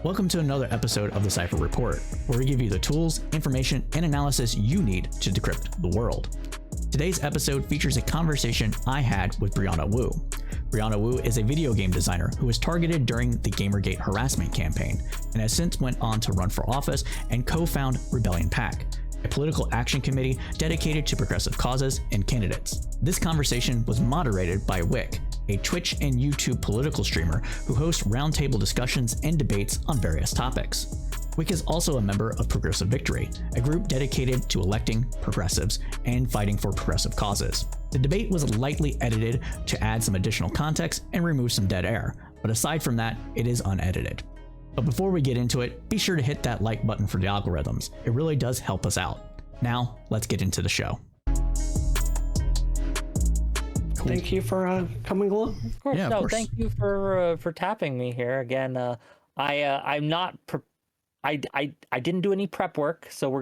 Welcome to another episode of the Cypher Report, where we give you the tools, information, and analysis you need to decrypt the world. Today's episode features a conversation I had with Brianna Wu. Brianna Wu is a video game designer who was targeted during the GamerGate harassment campaign and has since went on to run for office and co-found Rebellion PAC, a political action committee dedicated to progressive causes and candidates. This conversation was moderated by Whick, a Twitch and YouTube political streamer who hosts roundtable discussions and debates on various topics. Whick is also a member of Progressive Victory, a group dedicated to electing progressives and fighting for progressive causes. The debate was lightly edited to add some additional context and remove some dead air, but aside from that, it is unedited. But before we get into it, be sure to hit that like button for the algorithms. It really does help us out. Now, let's get into the show. Cool. Thank you for coming along. Of course. Yeah, no, of course. thank you for tapping me here again. I'm not. I didn't do any prep work, so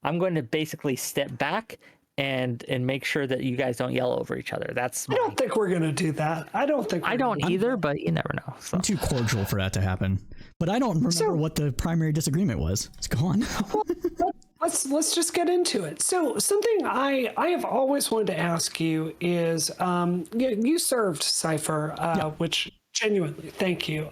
I'm going to basically step back and make sure that you guys don't yell over each other. I don't think we're gonna do that. I don't either, but you never know. So. I'm too cordial for that to happen. But I don't remember what the primary disagreement was. Let's go on. Let's just get into it. So something I have always wanted to ask you is, you served Cypher, which genuinely, thank you.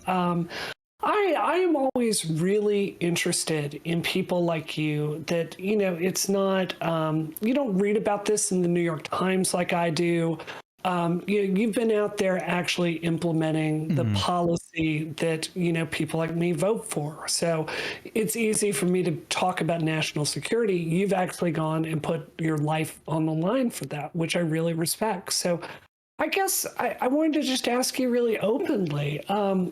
I am always really interested in people like you that, it's not, you don't read about this in the New York Times like I do. You've been out there actually implementing the policy that, people like me vote for. So it's easy for me to talk about national security. You've actually gone and put your life on the line for that, which I really respect. So I guess I wanted to just ask you really openly,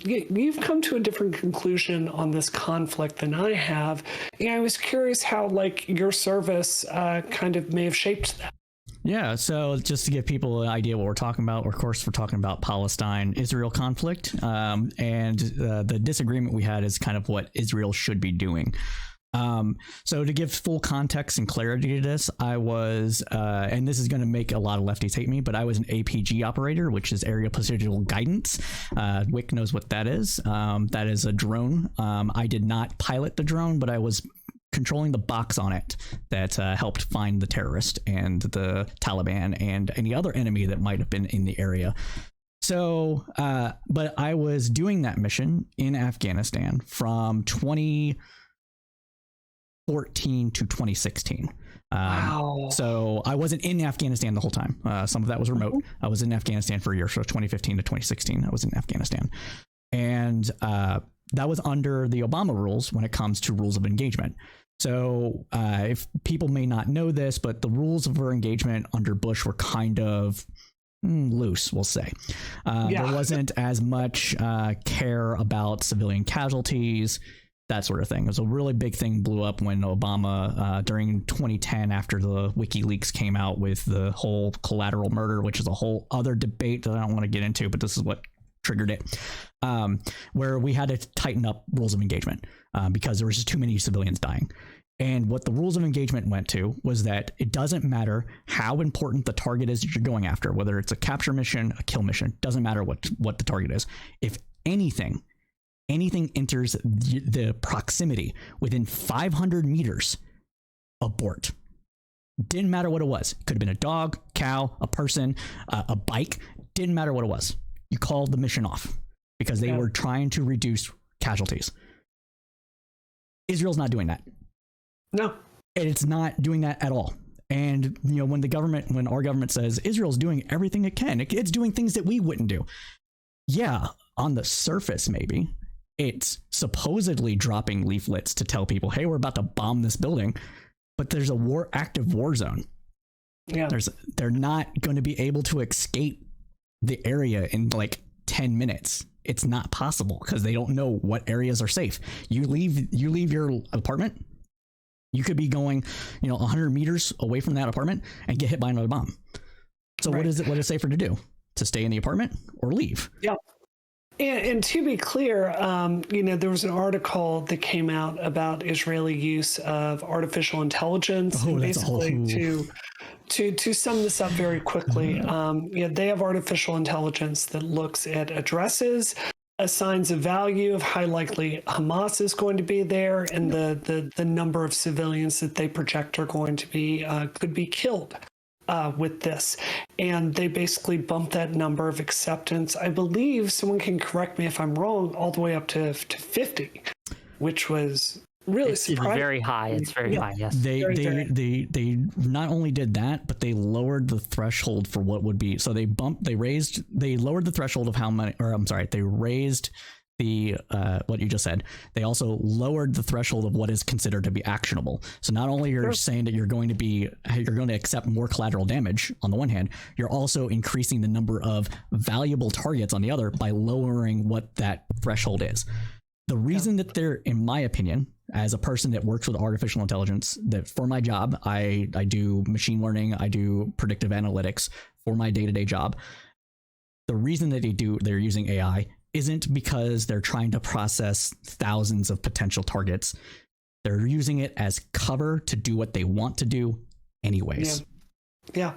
you've come to a different conclusion on this conflict than I have. I was curious how your service kind of may have shaped that. Yeah, so just to give people an idea what we're talking about, of course, we're talking about Palestine-Israel conflict, and the disagreement we had is kind of what Israel should be doing. So to give full context and clarity to this, I was, and this is going to make a lot of lefties hate me, but I was an APG operator, which is Area Positional Guidance. Whick knows what that is. That is a drone. I did not pilot the drone, but I was controlling the box on it that helped find the terrorist and the Taliban and any other enemy that might have been in the area. So, but I was doing that mission in Afghanistan from 2014 to 2016. Wow. So I wasn't in Afghanistan the whole time. Some of that was remote. I was in Afghanistan for a year. So 2015 to 2016, I was in Afghanistan. And that was under the Obama rules when it comes to rules of engagement. So if people may not know this, but the rules of engagement under Bush were kind of loose, we'll say. There wasn't as much care about civilian casualties, that sort of thing. It was a really big thing, blew up when Obama, during 2010, after the WikiLeaks came out with the whole collateral murder, which is a whole other debate that I don't want to get into, but this is what triggered it, where we had to tighten up rules of engagement because there was just too many civilians dying. And what the rules of engagement went to was that it doesn't matter how important the target is that you're going after, whether it's a capture mission, a kill mission, doesn't matter what the target is. If anything enters the proximity within 500 meters, abort. Didn't matter what it was. It could have been a dog, cow, a person, a bike. Didn't matter what it was. You called the mission off because they were trying to reduce casualties. Israel's not doing that. No. It's not doing that at all. And, when our government says Israel's doing everything it can, it's doing things that we wouldn't do. Yeah, on the surface, maybe it's supposedly dropping leaflets to tell people, hey, we're about to bomb this building, but there's a active war zone. Yeah. They're not going to be able to escape the area in 10 minutes. It's not possible because they don't know what areas are safe. You leave your apartment, you could be going 100 meters away from that apartment and get hit by another bomb. So what is it safer to do? To stay in the apartment or leave? Yeah. And to be clear, there was an article that came out about Israeli use of artificial intelligence. Oh, basically, to sum this up very quickly, they have artificial intelligence that looks at addresses, assigns a value of how likely Hamas is going to be there, and the number of civilians that they project are going to be could be killed with this. And they basically bump that number of acceptance, I believe, someone can correct me if I'm wrong, all the way up to 50, which was really surprising. It's very high. It's very high. Yes. They not only did that, but they lowered the threshold for what would be. So they lowered the threshold of how many, or I'm sorry, they raised the what you just said. They also lowered the threshold of what is considered to be actionable. So not only you're saying that you're going to accept more collateral damage on the one hand, you're also increasing the number of valuable targets on the other by lowering what that threshold is. The reason that they're, in my opinion, as a person that works with artificial intelligence, that for my job, I do machine learning, I do predictive analytics for my day-to-day job. The reason that they're using AI isn't because they're trying to process thousands of potential targets. They're using it as cover to do what they want to do anyways. Yeah.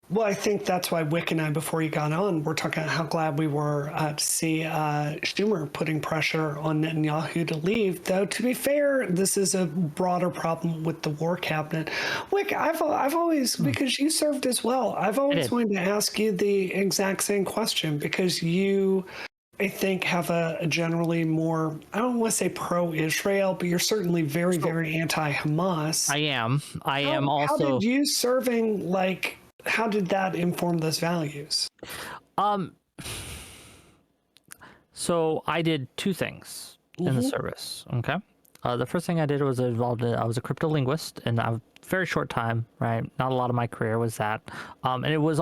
Well, I think that's why Whick and I, before you got on, we're talking about how glad we were to see Schumer putting pressure on Netanyahu to leave. Though, to be fair, this is a broader problem with the war cabinet. Whick, I've always, because you served as well, I've always wanted to ask you the exact same question, because you, I think, have a generally more, I don't want to say pro-Israel, but you're certainly very, very anti-Hamas. I am. I am also. How did you serving, how did that inform those values? So I did two things in the service. Okay. The first thing I did was I was a cryptolinguist, and a very short time, right? Not a lot of my career was that. And it was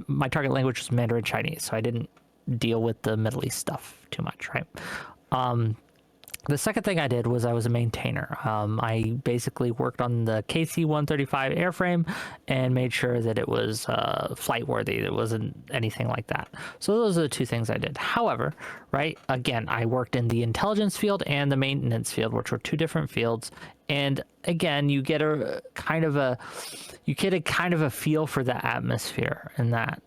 my target language was Mandarin Chinese, so I didn't deal with the Middle East stuff too much, right? The second thing I did was I was a maintainer. I basically worked on the KC-135 airframe and made sure that it was flight worthy. It wasn't anything like that. So those are the two things I did. However, right, again, I worked in the intelligence field and the maintenance field, which were two different fields. And again, you get a kind of a feel for the atmosphere in that.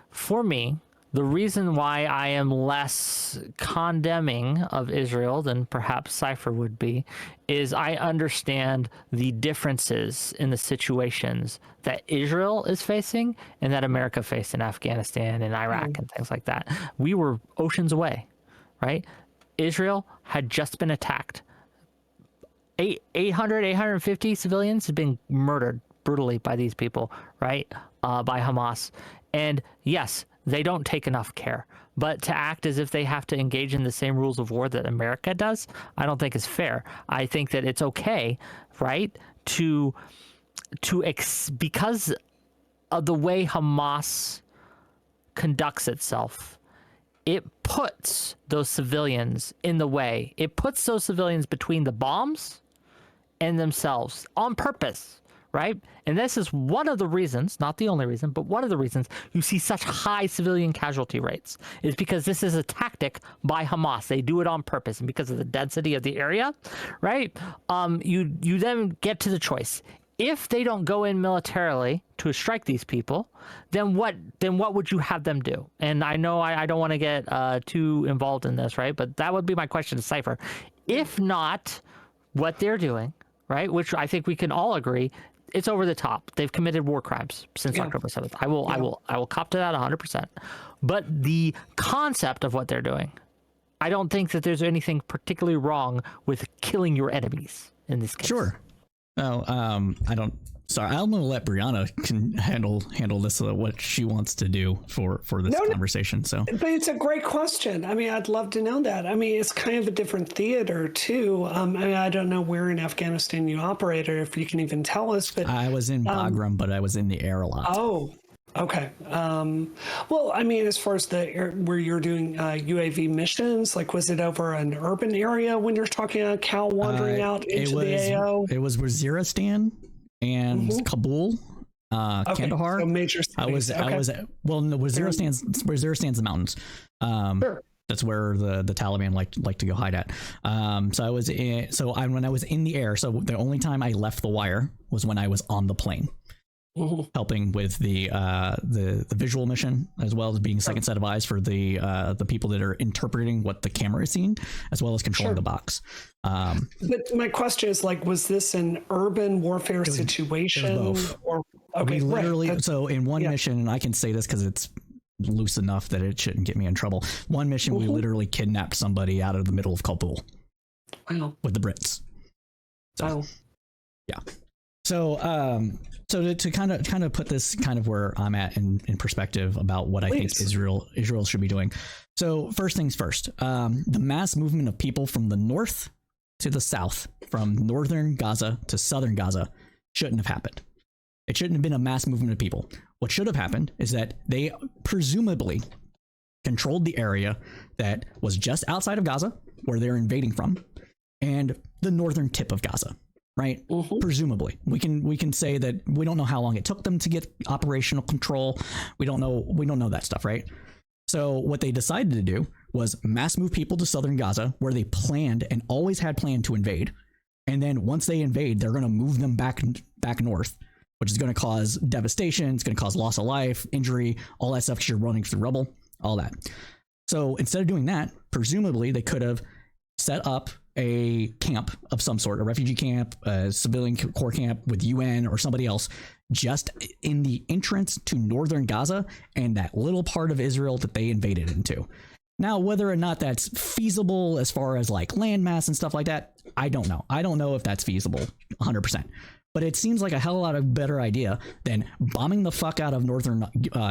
For me, the reason why I am less condemning of Israel than perhaps Cypher would be is I understand the differences in the situations that Israel is facing and that America faced in Afghanistan and Iraq and things like that. We were oceans away, right? Israel had just been attacked. 850 civilians had been murdered brutally by these people, right? By Hamas. And yes, they don't take enough care, but to act as if they have to engage in the same rules of war that America does, I don't think is fair. I think that it's okay, right, because of the way Hamas conducts itself, it puts those civilians in the way. It puts those civilians between the bombs and themselves on purpose. Right? And this is one of the reasons, not the only reason, but one of the reasons you see such high civilian casualty rates is because this is a tactic by Hamas. They do it on purpose, and because of the density of the area, right? You then get to the choice. If they don't go in militarily to strike these people, then what would you have them do? And I know I don't want to get too involved in this, right? But that would be my question to Cypher. If not, what they're doing, right? Which I think we can all agree, it's over the top. They've committed war crimes since October 7th. I will cop to that 100%. But the concept of what they're doing, I don't think that there's anything particularly wrong with killing your enemies in this case. Sure. No, I don't. Sorry, I'm going to let Brianna can handle this, what she wants to do for this conversation. So, but it's a great question. I mean, I'd love to know that. I mean, it's kind of a different theater too. I mean, I don't know where in Afghanistan you operate, or if you can even tell us. But I was in Bagram, but I was in the air a lot. Oh, okay. Well, I mean, as far as the air, where you're doing UAV missions, was it over an urban area when you're talking about Cal wandering out into the AO? It was Waziristan and Kabul, Kandahar. So major cities. Waziristan's the mountains. Sure. That's where the Taliban like to go hide at. When I was in the air. So the only time I left the wire was when I was on the plane. helping with the visual mission, as well as being second set of eyes for the people that are interpreting what the camera is seeing, as well as controlling the box. But my question is, like, was this an urban warfare situation? Or okay, we literally so in one mission, and I can say this because it's loose enough that it shouldn't get me in trouble. One mission, we literally kidnapped somebody out of the middle of Kabul. Wow. With the Brits. So, Wow. yeah. So, to kind of put this kind of where I'm at in perspective about what I think Israel should be doing. So first things first, the mass movement of people from the north to the south, from northern Gaza to southern Gaza, shouldn't have happened. It shouldn't have been a mass movement of people. What should have happened is that they presumably controlled the area that was just outside of Gaza, where they're invading from, and the northern tip of Gaza. Right? Presumably, we can say that we don't know how long it took them to get operational control. We don't know that stuff, right? So what they decided to do was mass move people to southern Gaza, where they planned and always had planned to invade. And then once they invade, they're going to move them back north, which is going to cause devastation. It's going to cause loss of life, injury, all that stuff, because you're running through rubble, all that. So instead of doing that, presumably they could have set up a camp of some sort, a refugee camp, a civilian core camp with UN or somebody else, just in the entrance to northern Gaza and that little part of Israel that they invaded into. Now, whether or not that's feasible as far as like landmass and stuff like that, I don't know. I don't know if that's feasible 100%. But it seems like a hell of a lot of better idea than bombing the fuck out of northern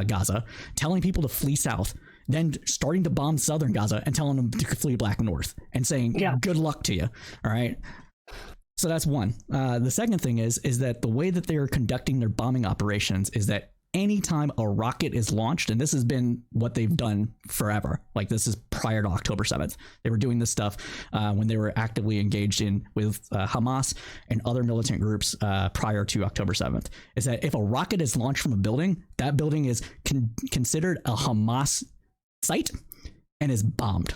Gaza, telling people to flee south, then starting to bomb southern Gaza and telling them to flee back north and saying, good luck to you. All right. So that's one. The second thing is that the way that they're conducting their bombing operations is that anytime a rocket is launched, and this has been what they've done forever, like this is prior to October 7th, they were doing this stuff when they were actively engaged with Hamas and other militant groups prior to October 7th, is that if a rocket is launched from a building, that building is considered a Hamas site and is bombed.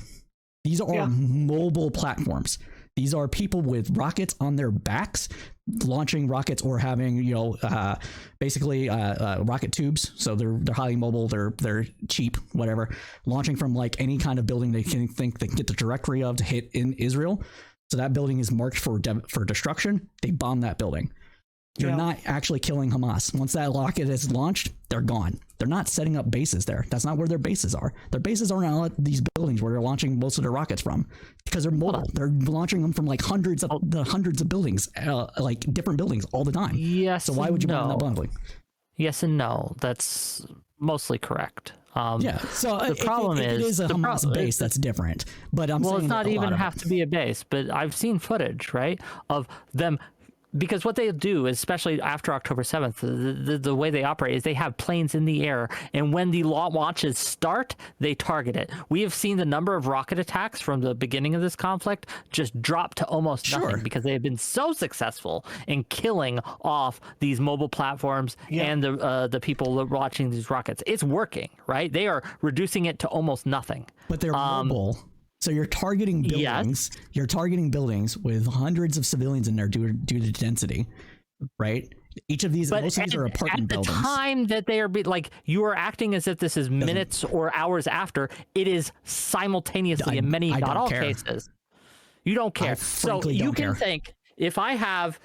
These are mobile platforms. These are people with rockets on their backs launching rockets or having, basically rocket tubes. So they're highly mobile. They're cheap, whatever, launching from like any kind of building they can think they can get the directory of to hit in Israel. So that building is marked for destruction. They bomb that building. You're not actually killing Hamas. Once that rocket is launched, they're gone. They're not setting up bases there. That's not where their bases are. Their bases are not these buildings where they're launching most of their rockets from, because they're mobile. They're launching them from like hundreds of buildings, like different buildings all the time. Yes. So why would you bomb that bundling? Yes and no. That's mostly correct. So the problem if it is a Hamas base, that's different. But I'm saying it's not even have to be a base. But I've seen footage, right, of them. Because what they do, especially after October 7th, the way they operate is they have planes in the air, and when the launches start, they target it. We have seen the number of rocket attacks from the beginning of this conflict just drop to almost nothing because they have been so successful in killing off these mobile platforms and the people watching these rockets. It's working, right? They are reducing it to almost nothing. But they're mobile. So you're targeting buildings. Yes. You're targeting buildings with hundreds of civilians in there due to density, right? Most of these are apartment buildings. At the time that they are you are acting as if this is minutes or hours after. It is simultaneously in many, not all cases. You don't care. So you can think if I have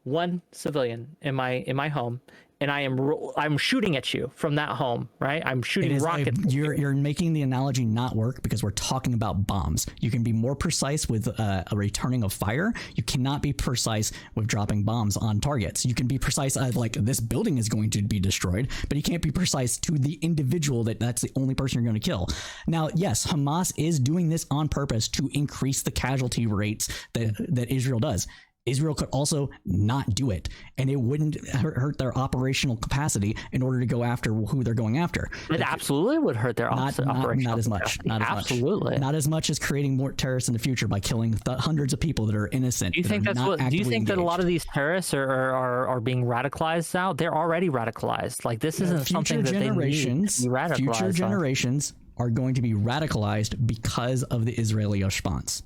one civilian in my home, and I'm shooting at you from that home, right? I'm shooting rockets. You're making the analogy not work because we're talking about bombs. You can be more precise with a returning of fire. You cannot be precise with dropping bombs on targets. You can be precise like this building is going to be destroyed, but you can't be precise to the individual that's the only person you're going to kill. Now, yes, Hamas is doing this on purpose to increase the casualty rates that Israel does. Israel could also not do it, and it wouldn't hurt their operational capacity in order to go after who they're going after. It absolutely would hurt their operational not as much. Absolutely. Not as much as creating more terrorists in the future by killing hundreds of people that are innocent. Do you think that a lot of these terrorists are being radicalized now? They're already radicalized. Like this isn't something that they need to be radicalized. Future generations are going to be radicalized because of the Israeli response.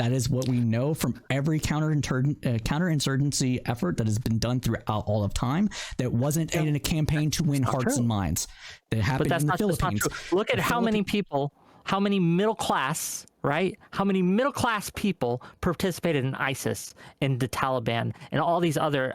That is what we know from every counterinsurgency effort that has been done throughout all of time. That wasn't in a campaign to win hearts and minds. That happened in the Philippines. Look at how many people, how many middle class, right? How many middle class people participated in ISIS and the Taliban and all these other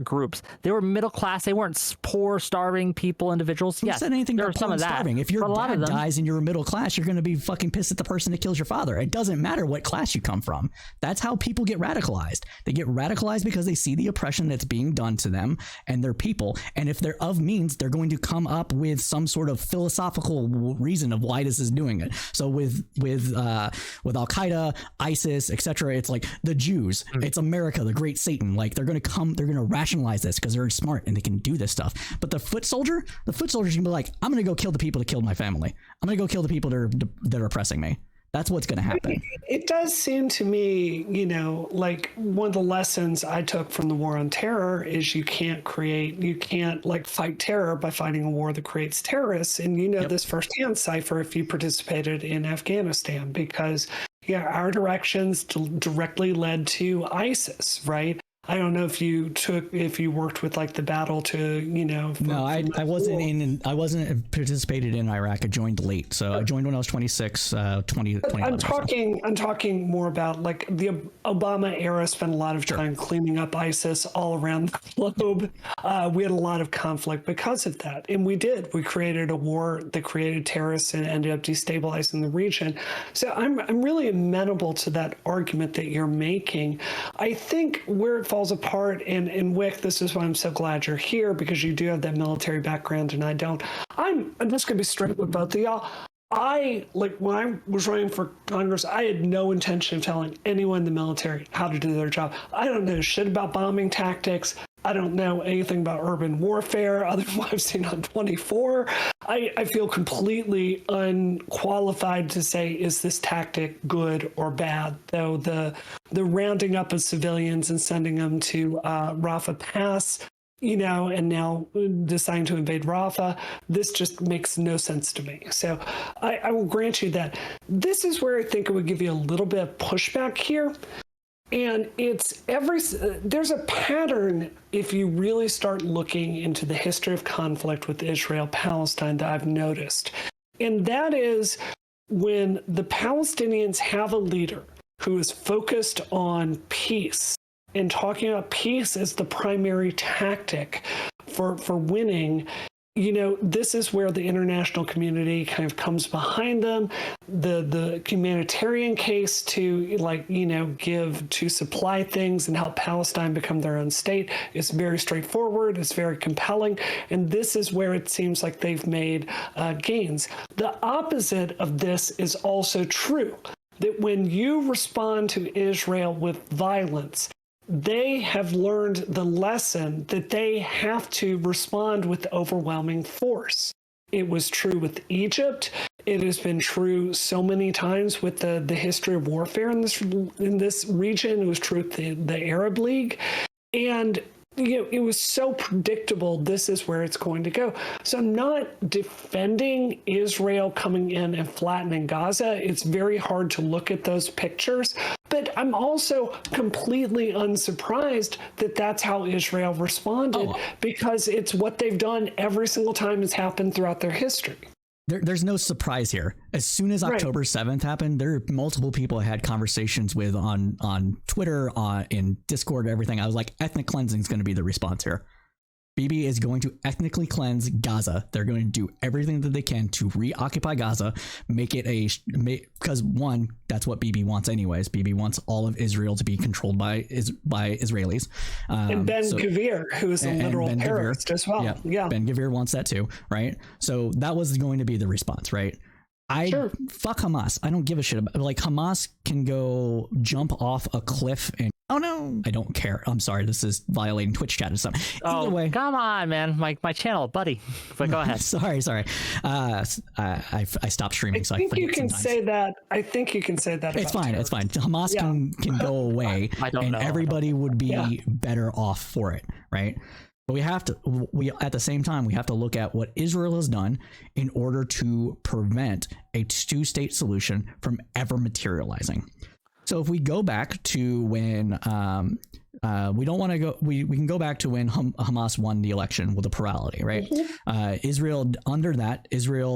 groups. They were middle class. They weren't poor, starving people, individuals. Who said anything about poor and starving? If your dad dies and you're a middle class, you're going to be fucking pissed at the person that kills your father. It doesn't matter what class you come from. That's how people get radicalized. They get radicalized because they see the oppression that's being done to them and their people. And if they're of means, they're going to come up with some sort of philosophical reason of why this is doing it. So with Al Qaeda, ISIS, etc., it's like the Jews, it's America, the great Satan. Like they're going to rationalize this because they're smart and they can do this stuff. But the foot soldier's gonna be like, I'm going to go kill the people that killed my family. I'm going to go kill the people that are oppressing me. That's what's going to happen. It does seem to me, like one of the lessons I took from the war on terror is you can't like fight terror by fighting a war that creates terrorists. And this firsthand, Cypher, if you participated in Afghanistan, because our directions directly led to ISIS, right? I don't know if you worked with like the battle to, No, I wasn't participated in Iraq. I joined late. So I joined when I was 26, 20. I'm talking more about like the Obama era spent a lot of time cleaning up ISIS all around the globe. We had a lot of conflict because of that. And we created a war that created terrorists and ended up destabilizing the region. So I'm really amenable to that argument that you're making. I think where it falls apart, and Whick, this is why I'm so glad you're here, because you do have that military background and I don't. I'm just gonna be straight with both of y'all. When I was running for Congress, I had no intention of telling anyone in the military how to do their job. I don't know shit about bombing tactics. I don't know anything about urban warfare other than what I've seen on 24. I feel completely unqualified to say, is this tactic good or bad? Though the rounding up of civilians and sending them to Rafah Pass, and now deciding to invade Rafah, this just makes no sense to me. So I will grant you that. This is where I think it would give you a little bit of pushback here. And there's a pattern if you really start looking into the history of conflict with Israel-Palestine that I've noticed. And that is when the Palestinians have a leader who is focused on peace and talking about peace as the primary tactic for winning, this is where the international community kind of comes behind them. The humanitarian case to to supply things and help Palestine become their own state is very straightforward. It's very compelling. And this is where it seems like they've made gains. The opposite of this is also true, that when you respond to Israel with violence, they have learned the lesson that they have to respond with overwhelming force. It was true with Egypt. It has been true so many times with the history of warfare in this region. It was true with the Arab League. And it was so predictable this is where it's going to go. So I'm not defending Israel coming in and flattening Gaza. It's very hard to look at those pictures. But I'm also completely unsurprised that that's how Israel responded, because it's what they've done every single time it's happened throughout their history. There's no surprise here. As soon as October 7th happened, there are multiple people I had conversations with on Twitter, in Discord, everything. I was like, ethnic cleansing is going to be the response here. Bibi is going to ethnically cleanse Gaza. They're going to do everything that they can to reoccupy Gaza, make it because one, that's what Bibi wants anyways. Bibi wants all of Israel to be controlled by Israelis. And Ben-Gvir, who is a literal terrorist as well. Yeah, Ben-Gvir wants that too, right? So that was going to be the response, right? Fuck Hamas. I don't give a shit about, like, Hamas can go jump off a cliff and I don't care. I'm sorry, this is violating Twitch chat or something. Either way, come on, man, my channel, buddy. But go ahead. sorry. I stopped streaming, so I think you can say that. I think you can say that. It's fine. It's fine. Hamas can go away, and everybody would be better off for it, right? But we at the same time, we have to look at what Israel has done in order to prevent a two-state solution from ever materializing. So if we go back to when we don't want to go, we can go back to when Hamas won the election with a plurality, right? Israel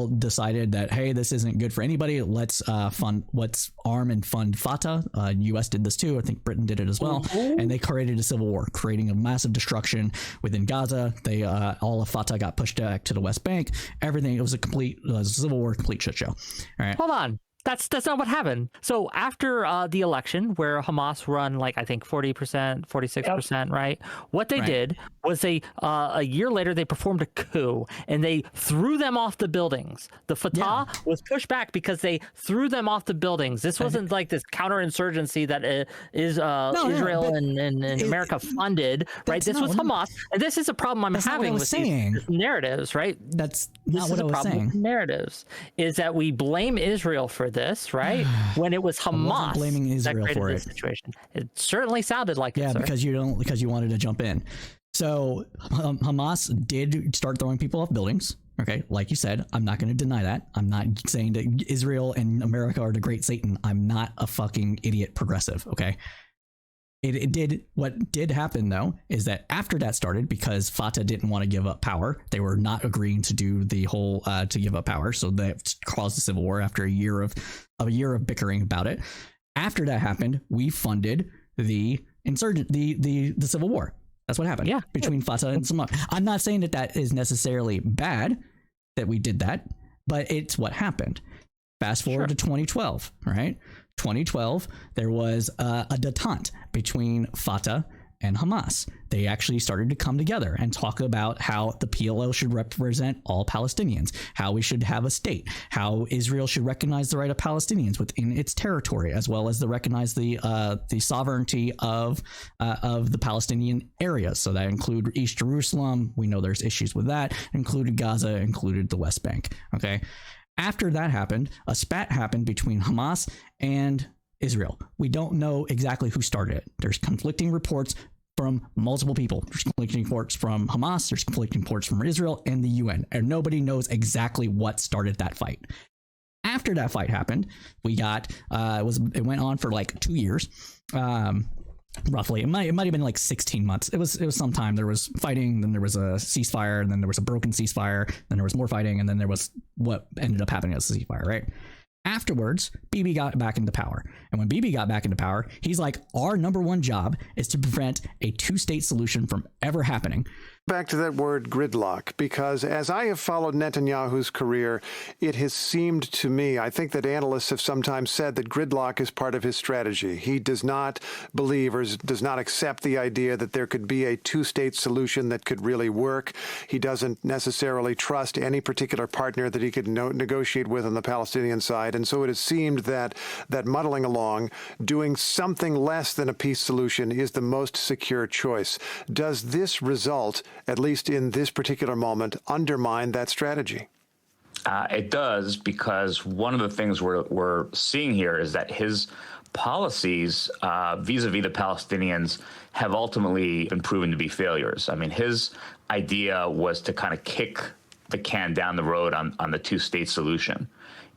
decided that, hey, this isn't good for anybody. Let's arm and fund Fatah. U.S. did this too. I think Britain did it as well. And they created a civil war, creating a massive destruction within Gaza. They all of Fatah got pushed back to the West Bank. Everything, it was a complete civil war, complete shit show. All right. Hold on. That's not what happened. So after the election, where Hamas run like I think 40%, 46%, right? What they did was a year later they performed a coup and they threw them off the buildings. The Fatah was pushed back because they threw them off the buildings. This wasn't like this counterinsurgency that is Israel and America funded, right? This was Hamas, and this is a problem I'm having with these narratives, right? That's not what I was saying. Narratives is that we blame Israel for this, right? When it was Hamas blaming Israel for this situation. It certainly sounded like it, sir. because you wanted to jump in. So Hamas did start throwing people off buildings. Okay, like you said, I'm not going to deny that. I'm not saying that Israel and America are the great Satan. I'm not a fucking idiot progressive. Okay. What did happen though is that after that started, because Fatah didn't want to give up power, they were not agreeing to do the whole to give up power, so that caused a civil war after a year of bickering about it. After that happened, we funded the civil war. That's what happened. Between Fatah and Hamas. I'm not saying that is necessarily bad that we did that, but it's what happened. Fast forward to 2012, right? 2012, there was a detente between Fatah and Hamas. They actually started to come together and talk about how the PLO should represent all Palestinians, how we should have a state, how Israel should recognize the right of Palestinians within its territory, as well as recognize the sovereignty of the Palestinian areas. So that include East Jerusalem. We know there's issues with that. Included Gaza, included the West Bank. Okay. After that happened, a spat happened between Hamas and Israel. We don't know exactly who started it. There's conflicting reports from multiple people. There's conflicting reports from Hamas. There's conflicting reports from Israel and the UN. And nobody knows exactly what started that fight. After that fight happened, we got it went on for like 2 years. Roughly, it might have been like 16 months. It was some time. There was fighting, then there was a ceasefire, and then there was a broken ceasefire, then there was more fighting, and then there was what ended up happening as a ceasefire, right? Afterwards, Bibi got back into power. And when Bibi got back into power, he's like, our number one job is to prevent a two-state solution from ever happening. Back to that word gridlock, because as I have followed Netanyahu's career, it has seemed to me, I think that analysts have sometimes said that gridlock is part of his strategy. He does not believe or does not accept the idea that there could be a two-state solution that could really work. He doesn't necessarily trust any particular partner that he could negotiate with on the Palestinian side. And so it has seemed that muddling along, doing something less than a peace solution is the most secure choice. Does this result, at least in this particular moment, undermine that strategy? It does, because one of the things we're seeing here is that his policies vis-a-vis the Palestinians have ultimately been proven to be failures. I mean, his idea was to kind of kick the can down the road on the two-state solution.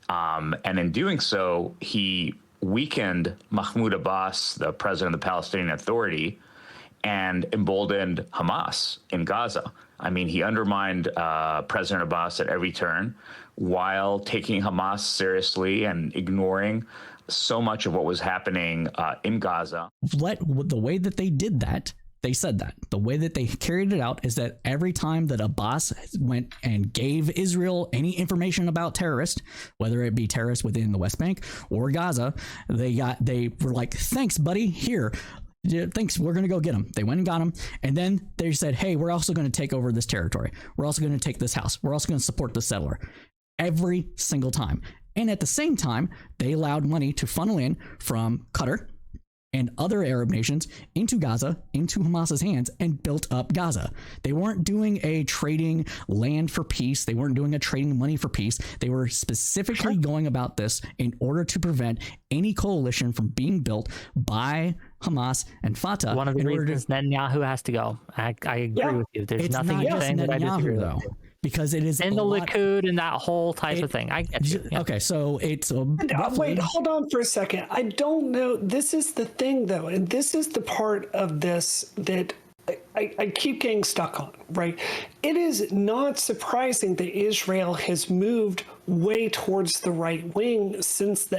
And in doing so, he weakened Mahmoud Abbas, the president of the Palestinian Authority, and emboldened Hamas in Gaza. I mean, he undermined President Abbas at every turn while taking Hamas seriously and ignoring so much of what was happening in Gaza. The way that they did that, they said that the way that they carried it out is that every time that Abbas went and gave Israel any information about terrorists, whether it be terrorists within the West Bank or Gaza, they were like, thanks, buddy, here. Thanks, we're going to go get them. They went and got them. And then they said, hey, we're also going to take over this territory. We're also going to take this house. We're also going to support the settler. Every single time. And at the same time, they allowed money to funnel in from Qatar and other Arab nations into Gaza, into Hamas's hands, and built up Gaza. They weren't doing a trading land for peace. They weren't doing a trading money for peace. They were specifically going about this in order to prevent any coalition from being built by Hamas, and Fatah. One of the reasons Netanyahu has to go. I agree with you. There's nothing you're saying that I disagree though, with. because it is And the Likud and that whole type of thing. I get you. Yeah. Okay, so it's wait, hold on for a second. I don't know. This is the thing, though, and this is the part of this that I keep getting stuck on, right? It is not surprising that Israel has moved way towards the right wing since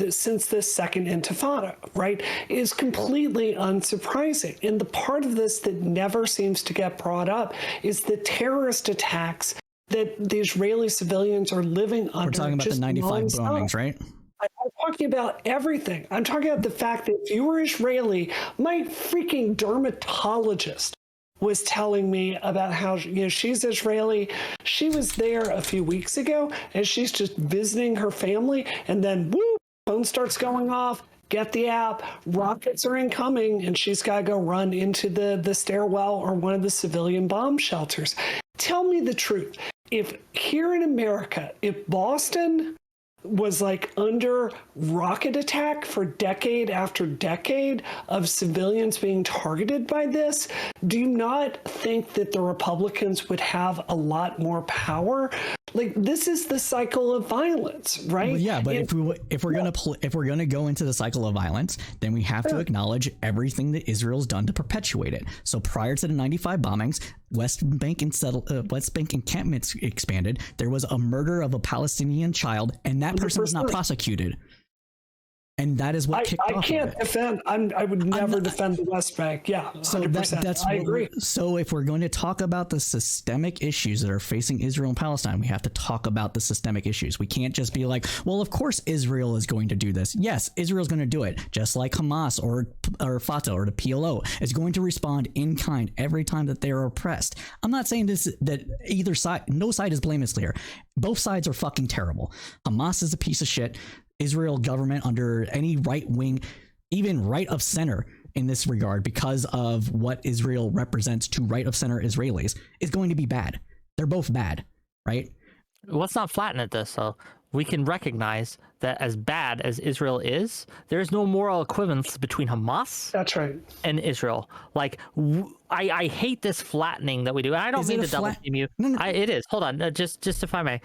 since this second intifada, right? It is completely unsurprising. And the part of this that never seems to get brought up is the terrorist attacks that the Israeli civilians are living under. We're talking about the 95 bombings, right? I'm talking about everything. I'm talking about the fact that if you were Israeli, my freaking dermatologist was telling me about how, she's Israeli. She was there a few weeks ago and she's just visiting her family, and then whoop, phone starts going off. Get the app, rockets are incoming, and she's got to go run into the stairwell or one of the civilian bomb shelters. Tell me the truth. If here in America, if Boston was like under rocket attack for decade after decade of civilians being targeted by this, do you not think that the Republicans would have a lot more power? Like, this is the cycle of violence, right? Well, yeah, but if we're gonna go into the cycle of violence, then we have to acknowledge everything that Israel's done to perpetuate it. So prior to the 95 bombings, West Bank encampments expanded. There was a murder of a Palestinian child, and that person was not prosecuted. And that is what kicked off. I can't defend. I would never defend the West Bank. Yeah, 100%. So that's I agree. So if we're going to talk about the systemic issues that are facing Israel and Palestine, we have to talk about the systemic issues. We can't just be like, well, of course Israel is going to do this. Yes, Israel's going to do it, just like Hamas or Fatah or the PLO is going to respond in kind every time that they are oppressed. I'm not saying that either side, no side is blameless here. Both sides are fucking terrible. Hamas is a piece of shit. Israel government under any right wing, even right of center in this regard, because of what Israel represents to right of center Israelis, is going to be bad. They're both bad, right? Let's not flatten it this, so we can recognize that as bad as Israel is, there's no moral equivalence between Hamas That's right. and Israel. Like, I hate this flattening that we do. And I don't mean to double team you. No. It is. Hold on. Just if I may.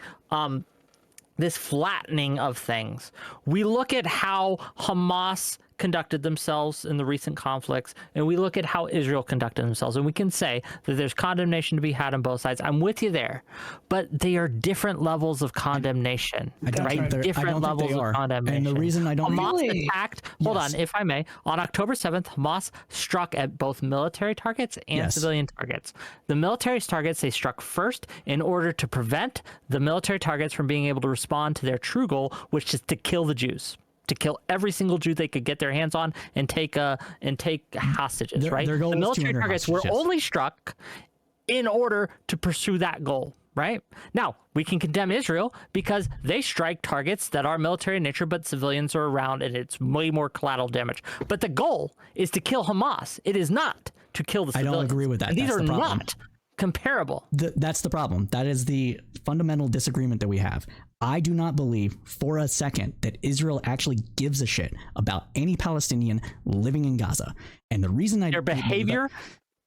This flattening of things. We look at how Hamas conducted themselves in the recent conflicts, and we look at how Israel conducted themselves, and we can say that there's condemnation to be had on both sides. I'm with you there, but they are different levels of condemnation, right? Different levels of condemnation. And the reason I don't Hamas attacked, hold on, if I may, on October 7th, Hamas struck at both military targets and civilian targets. The military targets they struck first in order to prevent the military targets from being able to respond to their true goal, which is to kill the Jews. To kill every single Jew they could get their hands on and take hostages, right? The military targets were only struck in order to pursue that goal, right? Now, we can condemn Israel because they strike targets that are military in nature, but civilians are around and it's way more collateral damage. But the goal is to kill Hamas. It is not to kill the civilians. I don't agree with that. And these are not comparable. That's the problem. That is the fundamental disagreement that we have. I do not believe for a second that Israel actually gives a shit about any Palestinian living in Gaza. And the reason their behavior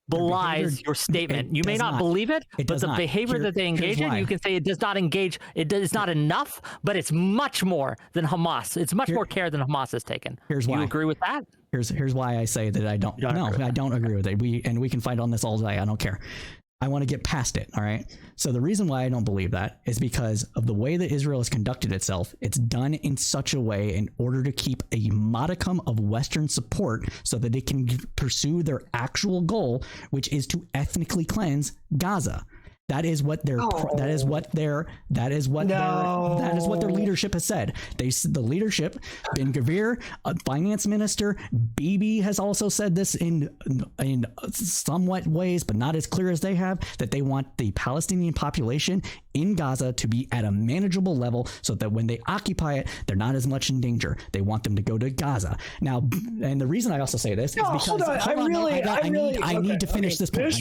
belies your statement. You may not believe it, but the behavior that they engage in, you can say it does not engage. It is not enough, but it's much more than Hamas. It's much more care than Hamas has taken. Here's why. You agree with that? Here's why I say that I don't. No, I don't agree with it. We can fight on this all day. I don't care. I want to get past it. All right. So the reason why I don't believe that is because of the way that Israel has conducted itself. It's done in such a way in order to keep a modicum of Western support so that it can leadership actual goal, which is to ethnically cleanse Gaza. That is what their leadership has said. The leadership, Ben Gvir, finance minister, Bibi has also said this in somewhat ways, but not as clear as they have, that they want the Palestinian population in Gaza to be at a manageable level so that when they occupy it, they're not as much in danger. They want them to go to Gaza. Now, and the reason I also say this is because I need to finish this point.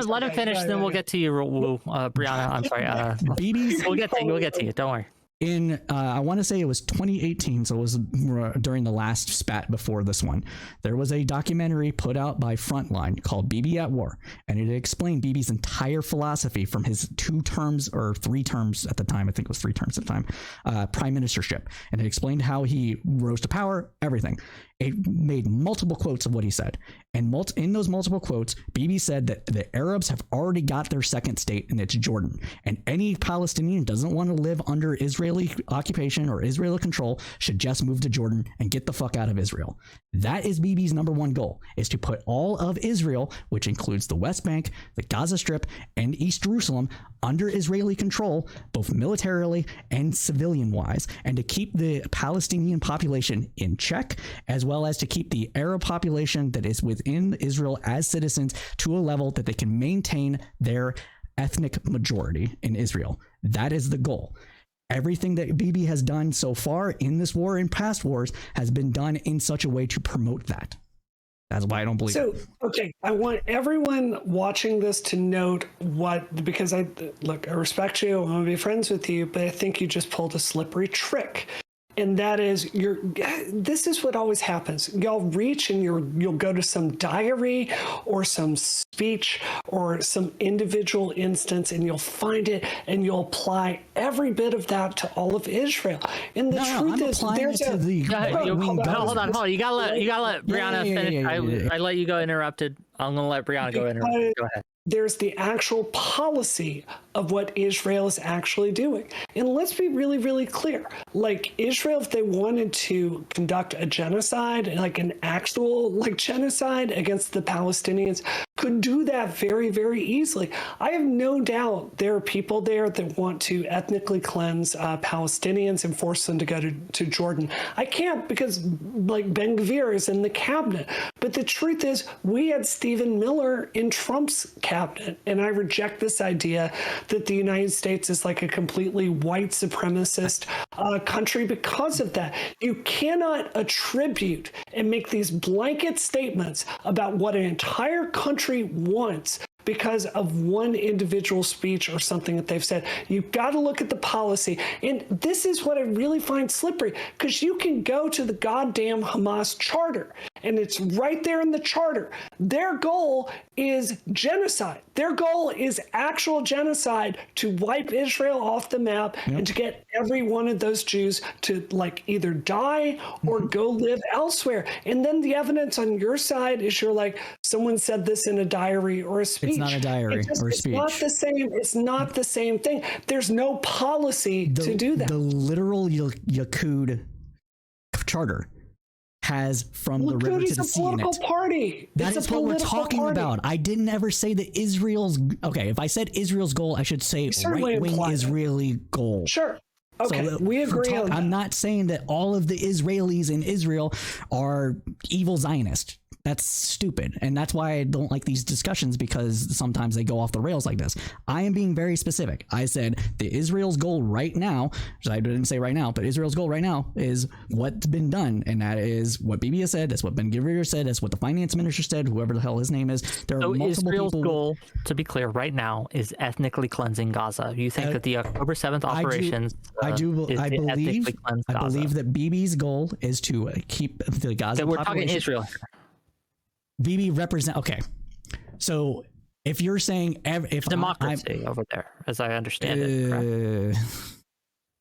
Let him finish, then we'll get to you, Brianna. I'm sorry. Bibi's. We'll get to you. Don't worry. in I want to say it was 2018, so it was during the last spat before this one. There was a documentary put out by Frontline called Bibi at War, and it explained Bibi's entire philosophy from his 2 terms or 3 terms at the time. I think it was 3 terms at the time, prime ministership, and it explained how he rose to power, everything. It made multiple quotes of what he said, and in those multiple quotes, Bibi said that the Arabs have already got their second state, and it's Jordan, and any Palestinian doesn't want to live under Israeli occupation or Israeli control should just move to Jordan and get the fuck out of Israel. That is Bibi's number one goal, is to put all of Israel, which includes the West Bank, the Gaza Strip, and East Jerusalem, under Israeli control, both militarily and civilian-wise, and to keep the Palestinian population in check, as well as to keep the Arab population that is within Israel as citizens to a level that they can maintain their ethnic majority in Israel. That is the goal. Everything that Bibi has done so far in this war and past wars has been done in such a way to promote that. That's why I don't believe it. Okay, I want everyone watching this to note because I respect you, I want to be friends with you, but I think you just pulled a slippery trick. And that is, this is what always happens. Y'all reach and you'll go to some diary or some speech or some individual instance, and you'll find it and you'll apply every bit of that to all of Israel. And the truth is, there's hold on. You gotta let Brianna finish. I let you go interrupted. I'm gonna let Brianna go interrupted. Go ahead. There's the actual policy of what Israel is actually doing. And let's be really, really clear. Like, Israel, if they wanted to conduct a genocide, like an actual genocide against the Palestinians, could do that very, very easily. I have no doubt there are people there that want to ethnically cleanse Palestinians and force them to go to Jordan. I can't, because Ben Gvir is in the cabinet. But the truth is, we had Stephen Miller in Trump's cabinet, and I reject this idea that the United States is like a completely white supremacist country because of that. You cannot attribute and make these blanket statements about what an entire country wants because of one individual speech or something that they've said. You've got to look at the policy. And this is what I really find slippery, because you can go to the goddamn Hamas charter, and it's right there in the charter. Their goal is genocide. Their goal is actual genocide, to wipe Israel off the map and to get every one of those Jews to either die or go live elsewhere. And then the evidence on your side is you're like, someone said this in a diary or a speech. It's not a diary or a speech. It's not the same. It's not the same thing. There's no policy to do that. The literal Likud charter has from the river to the sea in it. Party. That is what we're talking about. I didn't ever say that Israel's... Okay, if I said Israel's goal, I should say right-wing Israeli goal. Sure. Okay, so we agree on that. I'm not saying that all of the Israelis in Israel are evil Zionists. That's stupid. And that's why I don't like these discussions, because sometimes they go off the rails like this. I am being very specific. I said the Israel's goal right now, I didn't say right now, but Israel's goal right now is what's been done. And that is what Bibi has said. That's what Ben Gvir said. That's what the finance minister said, whoever the hell his name is. There are multiple Israel's people. Goal, to be clear, right now is ethnically cleansing Gaza. You think that the October 7th operations I believe that Bibi's goal is to keep the Gaza so we're population. Talking Israel. Bibi represent. Okay, so if you're saying if democracy over there, as I understand it, correct?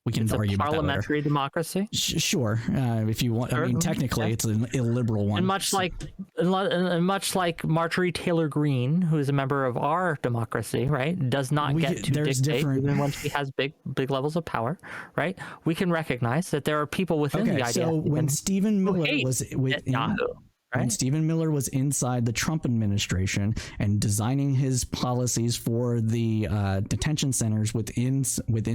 We can argue about that later. Parliamentary democracy. Sure, if you want. I mean, technically, it's an illiberal one. And much like Marjorie Taylor Greene, who is a member of our democracy, right, does not get to dictate even when she has big levels of power, right? We can recognize that there are people within the idea. So when Stephen Miller was with Netanyahu. When Stephen Miller was inside the Trump administration and designing his policies for the detention centers within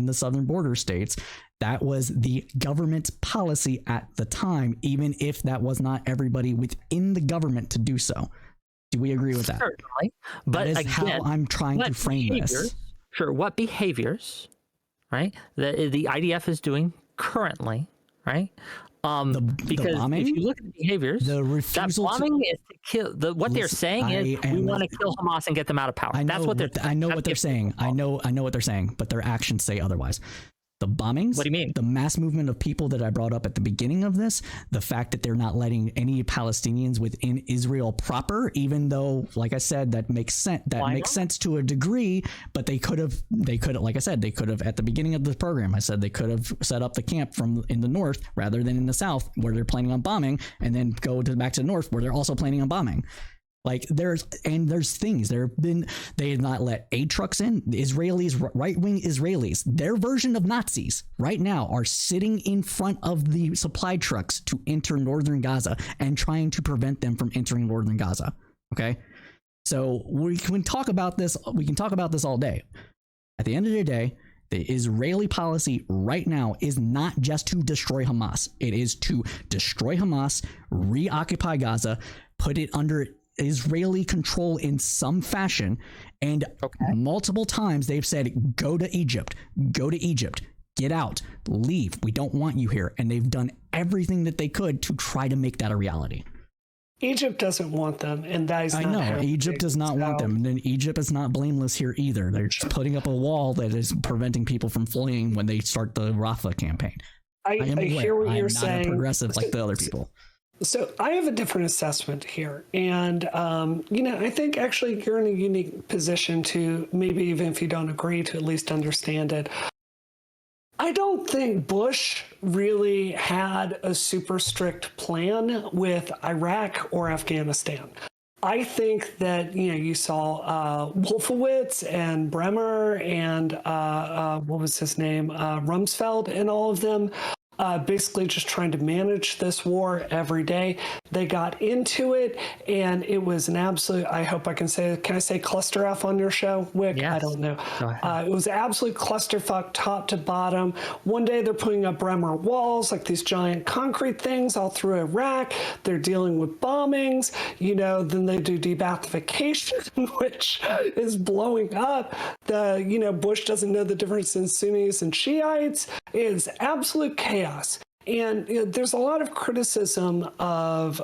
the southern border states, that was the government's policy at the time, even if that was not everybody within the government to do so. Do we agree with that? Certainly. But that is how I'm trying to frame this. Sure. What behaviors, right, the IDF is doing currently, right? Because bombing, if you look at the behaviors, the refusal that bombing is to kill. What they're saying is we want to kill Hamas and get them out of power. That's what they're. I know what they're saying. I know what they're saying, but their actions say otherwise. The bombings. What do you mean? The mass movement of people that I brought up at the beginning of this, the fact that they're not letting any Palestinians within Israel proper, even though, like I said, that makes sense. That makes sense to a degree, but they could have, like I said, they could have at the beginning of the program, I said they could have set up the camp from in the north rather than in the south where they're planning on bombing, and then go back to the north where they're also planning on bombing. Like there's things they have not let aid trucks in. The Israelis, right-wing Israelis, their version of Nazis right now are sitting in front of the supply trucks to enter northern Gaza and trying to prevent them from entering northern Gaza. Okay. So we can talk about this. We can talk about this all day. At the end of the day, the Israeli policy right now is not just to destroy Hamas. It is to destroy Hamas, reoccupy Gaza, put it under Israeli control in some fashion, and multiple times they've said, go to Egypt, get out, leave, we don't want you here, and they've done everything that they could to try to make that a reality. Egypt doesn't want them, and that is not happening. Egypt does not want them, and then Egypt is not blameless here either. They're just putting up a wall that is preventing people from fleeing when they start the Rafah campaign. I hear what you're saying. I'm not a progressive like the other people. So I have a different assessment here. And, I think actually you're in a unique position to, maybe even if you don't agree, to at least understand it. I don't think Bush really had a super strict plan with Iraq or Afghanistan. I think that, you saw Wolfowitz and Bremer and what was his name? Rumsfeld and all of them. Basically just trying to manage this war every day. They got into it, and it was an absolute, I hope I can say cluster F on your show, Whick? Yes. I don't know. It was absolute clusterfuck top to bottom. One day they're putting up Bremer walls, like these giant concrete things all through Iraq. They're dealing with bombings, then they do debathification, which is blowing up. Bush doesn't know the difference in Sunnis and Shiites. It's absolute chaos. And there's a lot of criticism of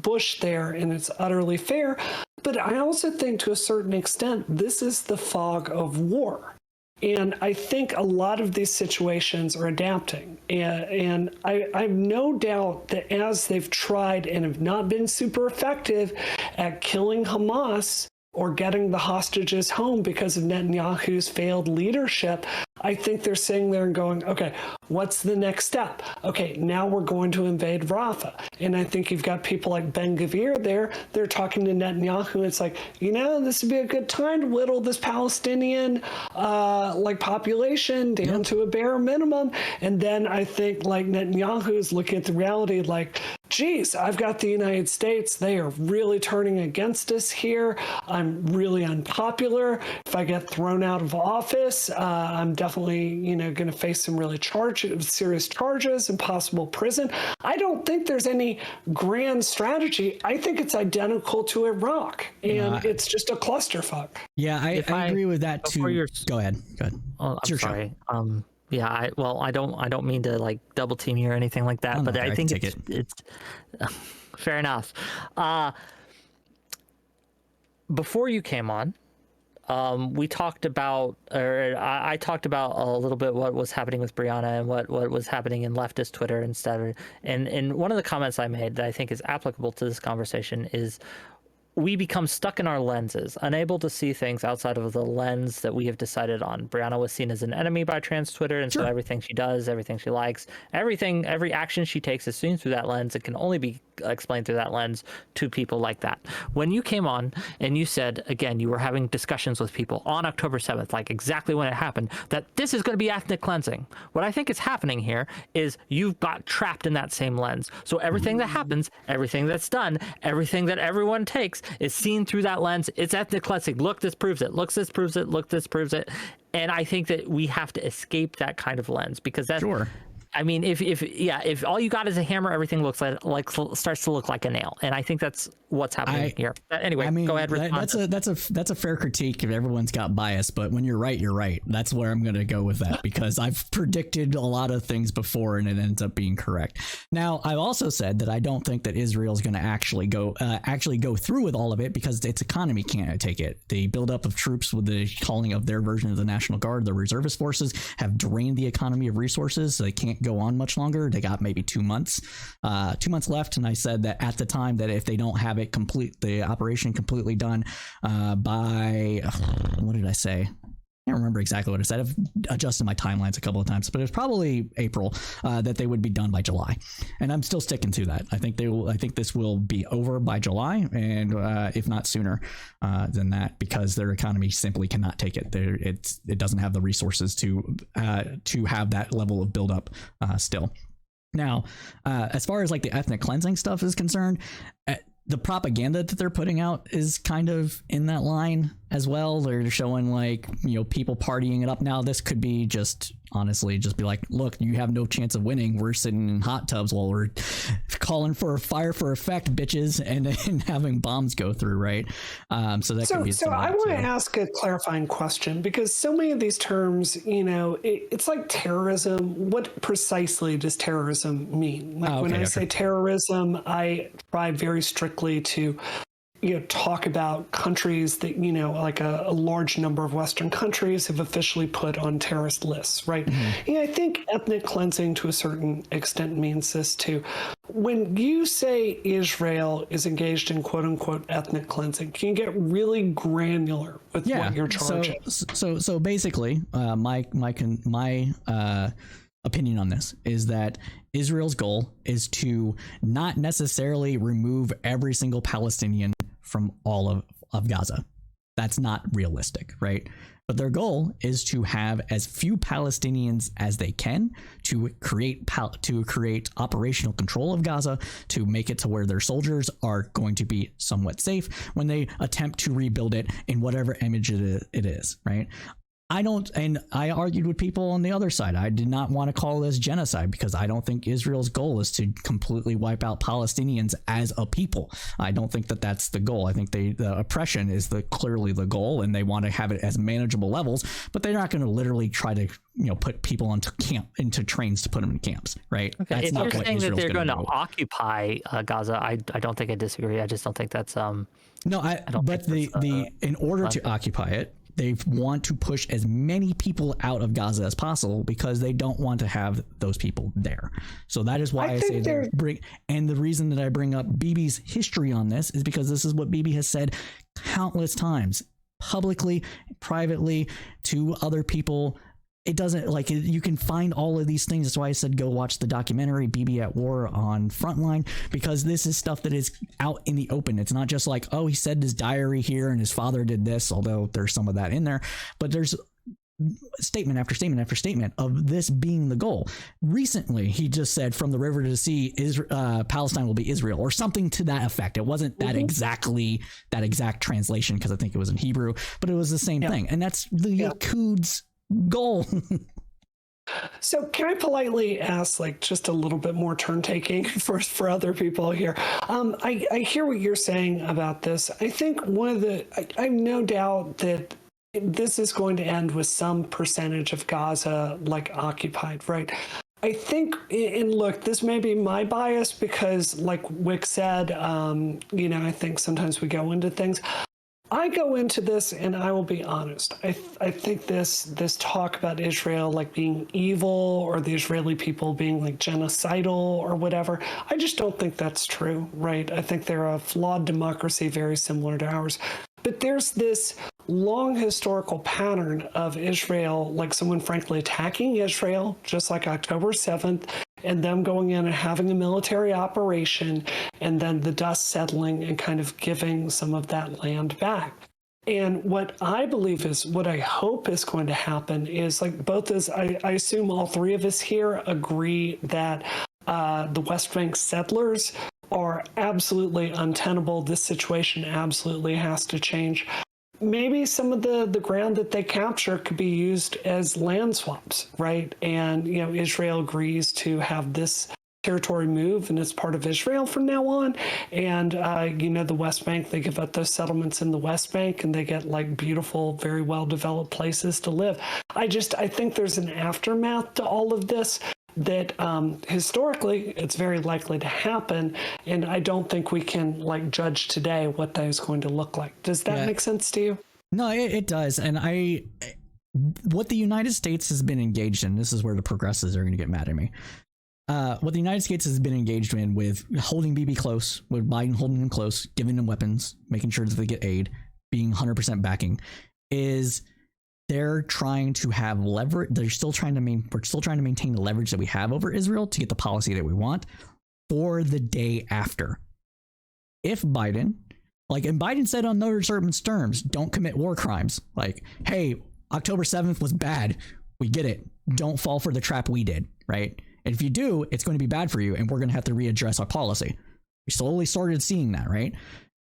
Bush there, and it's utterly fair. But I also think to a certain extent, this is the fog of war. And I think a lot of these situations are adapting. And I have no doubt that as they've tried and have not been super effective at killing Hamas or getting the hostages home because of Netanyahu's failed leadership, I think they're sitting there and going, okay, what's the next step? Okay, now we're going to invade Rafah. And I think you've got people like Ben Gvir there. They're talking to Netanyahu. It's like, this would be a good time to whittle this Palestinian population down to a bare minimum. And then I think Netanyahu is looking at the reality like, geez, I've got the United States. They are really turning against us here. I'm really unpopular. If I get thrown out of office, I'm definitely, going to face some really serious charges and possible prison. I don't think there's any grand strategy. I think it's identical to Iraq, and it's just a clusterfuck. Yeah, I agree with that too. Go ahead. Oh, I'm sorry. Yeah, I don't mean to double team you or anything like that, but I think it's fair enough. Before you came on, we talked about, or I talked about a little bit what was happening with Brianna and what was happening in leftist Twitter instead. And one of the comments I made that I think is applicable to this conversation is, we become stuck in our lenses, unable to see things outside of the lens that we have decided on. Brianna was seen as an enemy by trans Twitter, and so everything she does, everything she likes, every action she takes is seen through that lens. It can only be explained through that lens to people like that. When you came on and you said, again, you were having discussions with people on October 7th, exactly when it happened, that this is going to be ethnic cleansing. What I think is happening here is you've got trapped in that same lens. So everything that happens, everything that's done, everything that everyone takes is seen through that lens. It's ethnic cleansing. Look, this proves it. Look, this proves it. Look, this proves it. And I think that we have to escape that kind of lens, because that's I mean, if all you got is a hammer, everything looks like starts to look like a nail, and I think that's what's happening here. Anyway, I mean, go ahead. That's a fair critique if everyone's got bias, but when you're right, you're right. That's where I'm going to go with that because I've predicted a lot of things before and it ends up being correct. Now, I've also said that I don't think that Israel's going to actually go through with all of it because its economy can't take it. The buildup of troops with the calling of their version of the National Guard, the reservist forces, have drained the economy of resources, so they can't go on much longer. They got maybe 2 months left, and I said that at the time that if they don't have it the operation completely done by what did I say? I can't remember exactly what I said. I've adjusted my timelines a couple of times, but it's probably April that they would be done by July, and I'm still sticking to that. I think this will be over by July, and if not sooner than that, because their economy simply cannot take it. It doesn't have the resources to have that level of buildup still. Now, as far as like the ethnic cleansing stuff is concerned, the propaganda that they're putting out is kind of in that line as well. They're showing like, people partying it up. Now, this could be just honestly just be like, look, you have no chance of winning. We're sitting in hot tubs while we're calling for a fire for effect, bitches, and having bombs go through, right? So could be. So I want to ask a clarifying question because so many of these terms, it's like terrorism. What precisely does terrorism mean? Like when I say terrorism, I try very strictly to talk about countries that, like a large number of Western countries have officially put on terrorist lists, right? Mm-hmm. I think ethnic cleansing to a certain extent means this too. When you say Israel is engaged in quote unquote ethnic cleansing, can you get really granular with what you're charging? So basically, my opinion on this is that Israel's goal is to not necessarily remove every single Palestinian from all of Gaza. That's not realistic, right? But their goal is to have as few Palestinians as they can to create operational control of Gaza, to make it to where their soldiers are going to be somewhat safe when they attempt to rebuild it in whatever image it is, right? I argued with people on the other side. I did not want to call this genocide because I don't think Israel's goal is to completely wipe out Palestinians as a people. I don't think that that's the goal. I think the oppression is clearly the goal, and they want to have it as manageable levels, but they're not going to literally try to put people into trains to put them in camps, right? Okay. That's if not you're saying that they're going to do. occupy Gaza, I don't think I disagree. I just don't think that's no. In order to occupy it, they want to push as many people out of Gaza as possible because they don't want to have those people there. So that is why I say and the reason that I bring up Bibi's history on this is because this is what Bibi has said countless times, publicly, privately, to other people. It doesn't you can find all of these things. That's why I said go watch the documentary Bibi at War on Frontline, because this is stuff that is out in the open. It's not just like, oh, he said his diary here and his father did this, although there's some of that in there, but there's statement after statement after statement of this being the goal. Recently, he just said from the river to the sea, Palestine will be Israel, or something to that effect. It wasn't that exact translation because I think it was in Hebrew, but it was the same thing. And that's the Likud's goal. So can I politely ask just a little bit more turn taking for other people here? I hear what you're saying about this. I think I have no doubt that this is going to end with some percentage of Gaza occupied, right? I think, and look, this may be my bias because like Whick said, I think sometimes we go into things. I go into this, and I will be honest. I think this talk about Israel being evil, or the Israeli people being genocidal or whatever, I just don't think that's true, right? I think they're a flawed democracy, very similar to ours. But there's this long historical pattern of Israel, someone frankly attacking Israel, just like October 7th, and them going in and having a military operation, and then the dust settling and kind of giving some of that land back. And what I hope is going to happen is I assume all three of us here agree that the West Bank settlers are absolutely untenable. This situation absolutely has to change. maybe some of the ground that they capture could be used as land swaps, right? And, Israel agrees to have this territory move and it's part of Israel from now on. And, the West Bank, they give up those settlements in the West Bank and they get like beautiful, very well-developed places to live. I think there's an aftermath to all of this that historically it's very likely to happen. And I don't think we can like judge today what that is going to look like. Does that make sense to you? No, it does. And what the United States has been engaged in, this is where the progressives are going to get mad at me. What the United States has been engaged in with holding Bibi close, with Biden holding him close, giving them weapons, making sure that they get aid, being 100% backing, is they're trying to have leverage. We're still trying to maintain the leverage that we have over Israel to get the policy that we want for the day after. If Biden, and Biden said on no certain terms, don't commit war crimes. Like, hey, October 7th was bad. We get it. Don't fall for the trap we did, right? And if you do, it's going to be bad for you, and we're going to have to readdress our policy. We slowly started seeing that, right?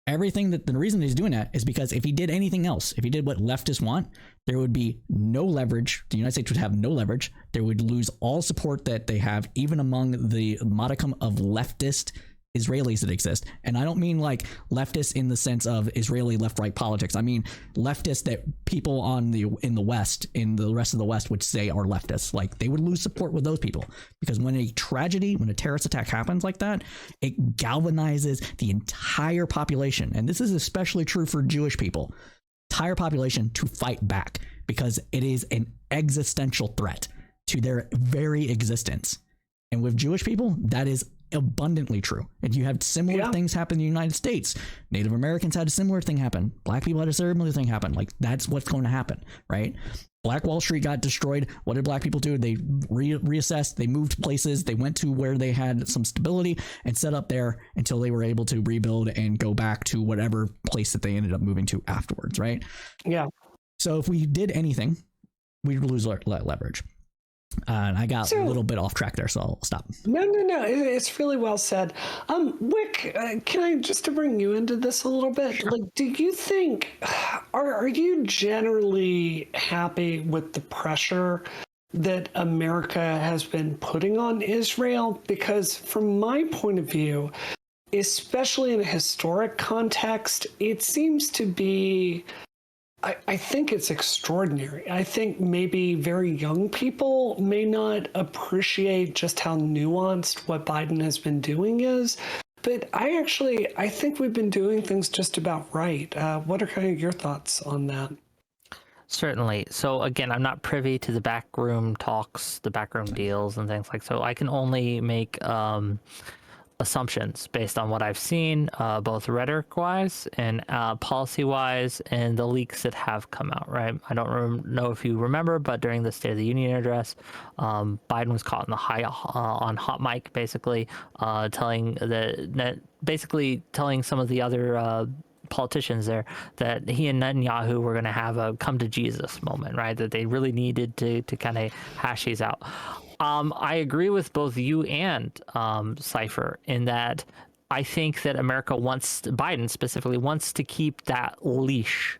The reason he's doing that is because if he did anything else, if he did what leftists want, there would be no leverage. The United States would have no leverage. They would lose all support that they have, even among the modicum of leftist Israelis that exist. And I don't mean like leftists in the sense of Israeli left-right politics. I mean leftists that people in the West, in the rest of the West, would say are leftists. Like, they would lose support with those people, because when a terrorist attack happens like that, it galvanizes the entire population. And this is especially true for Jewish people, entire population, to fight back, because it is an existential threat to their very existence. And with Jewish people, that is abundantly true. And you have similar things happen in the United States. Native Americans had a similar thing happen. Black people had a similar thing happen. Like, that's what's going to happen, right? Black Wall Street got destroyed. What did black people do? They reassessed. They moved places. They went to where they had some stability and set up there until they were able to rebuild and go back to whatever place that they ended up moving to afterwards, right? Yeah. So if we did anything, we'd lose leverage. And I got a little bit off track there, so I'll stop. No. It's really well said. Whick, can I just to bring you into this a little bit? Sure. Like, do you think, are you generally happy with the pressure that America has been putting on Israel? Because from my point of view, especially in a historic context, it seems to be, I think it's extraordinary. I think maybe very young people may not appreciate just how nuanced what Biden has been doing is. But I think we've been doing things just about right. What are kind of your thoughts on that? Certainly. So again, I'm not privy to the backroom talks, the backroom deals and things like so. I can only make assumptions based on what I've seen, both rhetoric-wise and policy-wise, and the leaks that have come out, right? I don't know if you remember, but during the State of the Union address, Biden was caught in the on hot mic, basically telling some of the other politicians there that he and Netanyahu were going to have a come to Jesus moment, right? That they really needed to kind of hash these out. I agree with both you and Cypher in that I think that America Biden specifically wants to keep that leash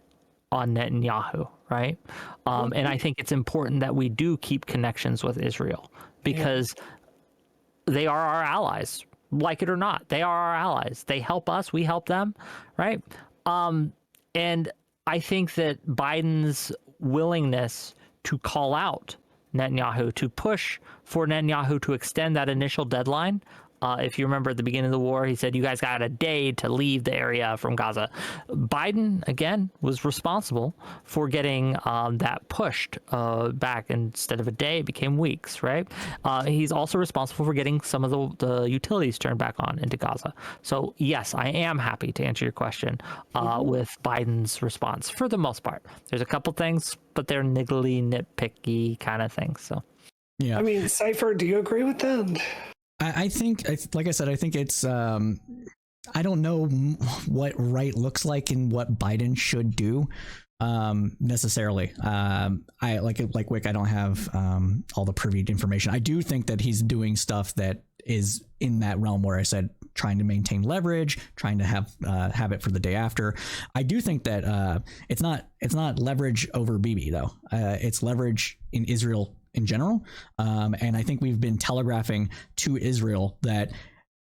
on Netanyahu, right? And I think it's important that we do keep connections with Israel because they are our allies, like it or not. They are our allies. They help us. We help them, right? And I think that Biden's willingness to call out Netanyahu, to push for Netanyahu to extend that initial deadline. If you remember at the beginning of the war, he said, you guys got a day to leave the area from Gaza. Biden, again, was responsible for getting that pushed back. Instead of a day, it became weeks, right? He's also responsible for getting some of the utilities turned back on into Gaza. So, yes, I am happy to answer your question with Biden's response for the most part. There's a couple things, but they're niggly, nitpicky kind of things. So, yeah. I mean, Cypher, do you agree with that? I think, like I said, I think it's, I don't know what right looks like and what Biden should do necessarily. I like Whick, I don't have all the privy information. I do think that he's doing stuff that is in that realm where I said trying to maintain leverage, trying to have it for the day after. I do think that it's not leverage over Bibi though. It's leverage in Israel in general. And I think we've been telegraphing to Israel that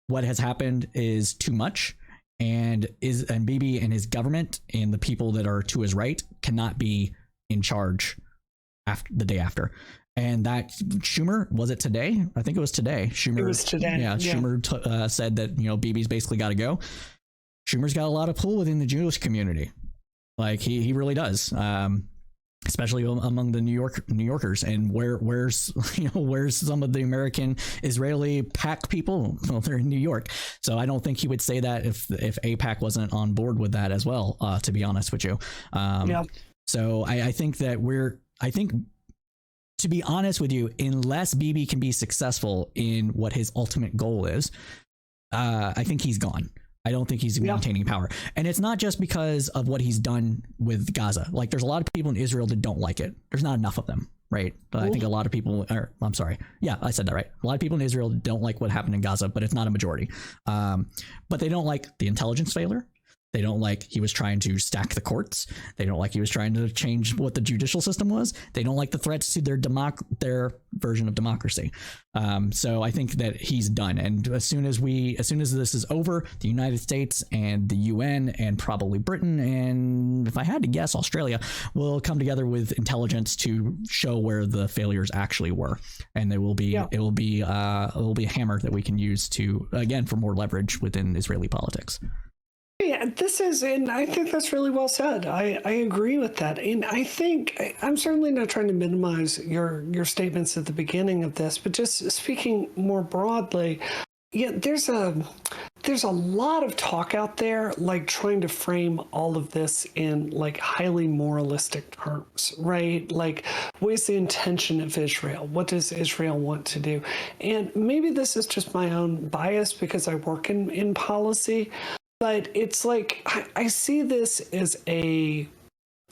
what has happened is too much, and Bibi and his government and the people that are to his right cannot be in charge after the day after. And that Schumer, was it today? I think it was today. Schumer, it was today. Yeah, Schumer said that, you know, Bibi's basically got to go. Schumer's got a lot of pull within the Jewish community. Like he really does. Especially among the New Yorkers, and where's some of the American Israeli PAC people? Well, they're in New York, so I don't think he would say that if AIPAC wasn't on board with that as well. To be honest with you, So I think that to be honest with you, unless Bibi can be successful in what his ultimate goal is, I think he's gone. I don't think he's maintaining power. And it's not just because of what he's done with Gaza. Like, there's a lot of people in Israel that don't like it. There's not enough of them, right? But I think a lot of people are, I'm sorry. Yeah, I said that right. A lot of people in Israel don't like what happened in Gaza, but it's not a majority. But they don't like the intelligence failure. They don't like he was trying to stack the courts. They don't like he was trying to change what the judicial system was. They don't like the threats to their version of democracy. So I think that he's done. And as soon as this is over, the United States and the UN and probably Britain, and if I had to guess, Australia, will come together with intelligence to show where the failures actually were. And it will be a hammer that we can use to, again, for more leverage within Israeli politics. Yeah, and I think that's really well said. I agree with that. And I think I'm certainly not trying to minimize your statements at the beginning of this, but just speaking more broadly, yeah, there's a lot of talk out there, like trying to frame all of this in like highly moralistic terms, right? Like, what is the intention of Israel? What does Israel want to do? And maybe this is just my own bias because I work in policy. But it's like, I see this as a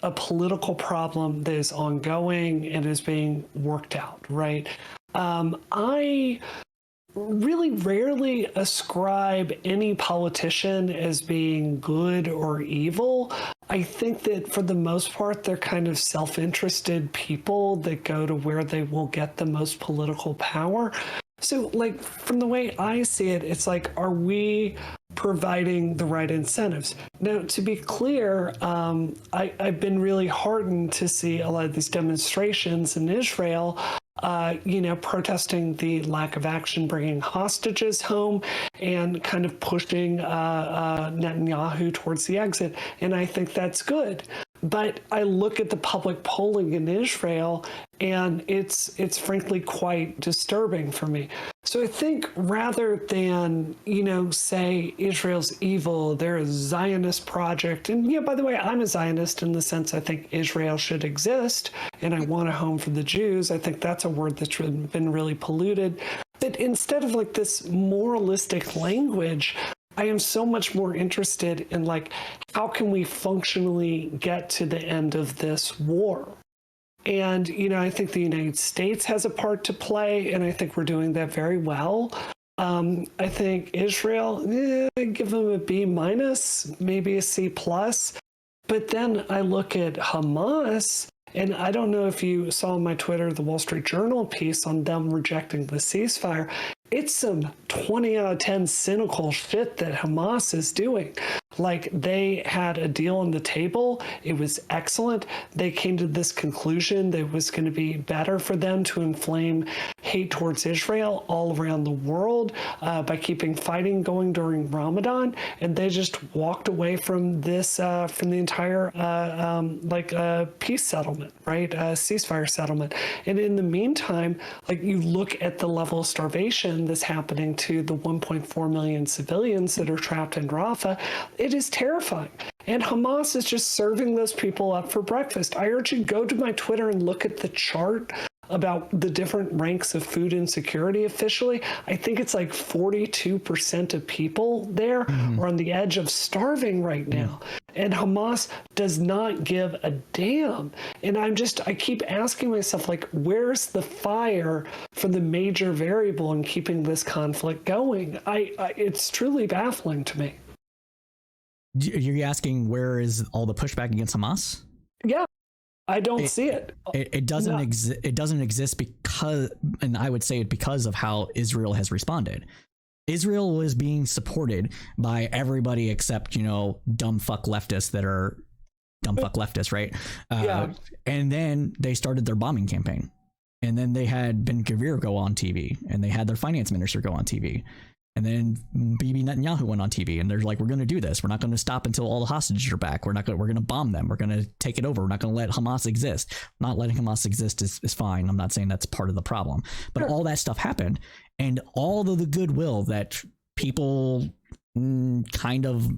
political problem that is ongoing and is being worked out, right? I really rarely ascribe any politician as being good or evil. I think that for the most part, they're kind of self-interested people that go to where they will get the most political power. So, like, from the way I see it, it's like, are we providing the right incentives? Now, to be clear, I've been really heartened to see a lot of these demonstrations in Israel, protesting the lack of action, bringing hostages home, and kind of pushing Netanyahu towards the exit. And I think that's good. But I look at the public polling in Israel, and it's frankly quite disturbing for me. So I think rather than, say Israel's evil, they're a Zionist project. And yeah, by the way, I'm a Zionist in the sense I think Israel should exist, and I want a home for the Jews. I think that's a word that's been really polluted. But instead of like this moralistic language, I am so much more interested in like, how can we functionally get to the end of this war? And, I think the United States has a part to play, and I think we're doing that very well. I think Israel, give them a B-, maybe a C+. But then I look at Hamas, and I don't know if you saw on my Twitter the Wall Street Journal piece on them rejecting the ceasefire. It's some 20 out of 10 cynical shit that Hamas is doing. Like, they had a deal on the table. It was excellent. They came to this conclusion that it was going to be better for them to inflame hate towards Israel all around the world by keeping fighting going during Ramadan. And they just walked away from this, from the entire peace settlement, right? Ceasefire settlement. And in the meantime, like, you look at the level of starvation that's happening to the 1.4 million civilians that are trapped in Rafah. It is terrifying. And Hamas is just serving those people up for breakfast. I urge you to go to my Twitter and look at the chart about the different ranks of food insecurity officially, I think it's like 42% of people there are on the edge of starving right now. And Hamas does not give a damn. And I keep asking myself, like, where's the fire for the major variable in keeping this conflict going? It's truly baffling to me. You're asking where is all the pushback against Hamas? Yeah, I don't see it. It doesn't exist. It doesn't exist because, and I would say it because of how Israel has responded. Israel was being supported by everybody except, dumb fuck leftists that are dumb fuck leftists, right? And then they started their bombing campaign. And then they had Ben Gvir go on TV, and they had their finance minister go on TV. And then Bibi Netanyahu went on TV, and they're like, we're going to do this. We're not going to stop until all the hostages are back. We're going to bomb them. We're going to take it over. We're not going to let Hamas exist. Not letting Hamas exist is fine. I'm not saying that's part of the problem, but all that stuff happened, and all of the goodwill that people kind of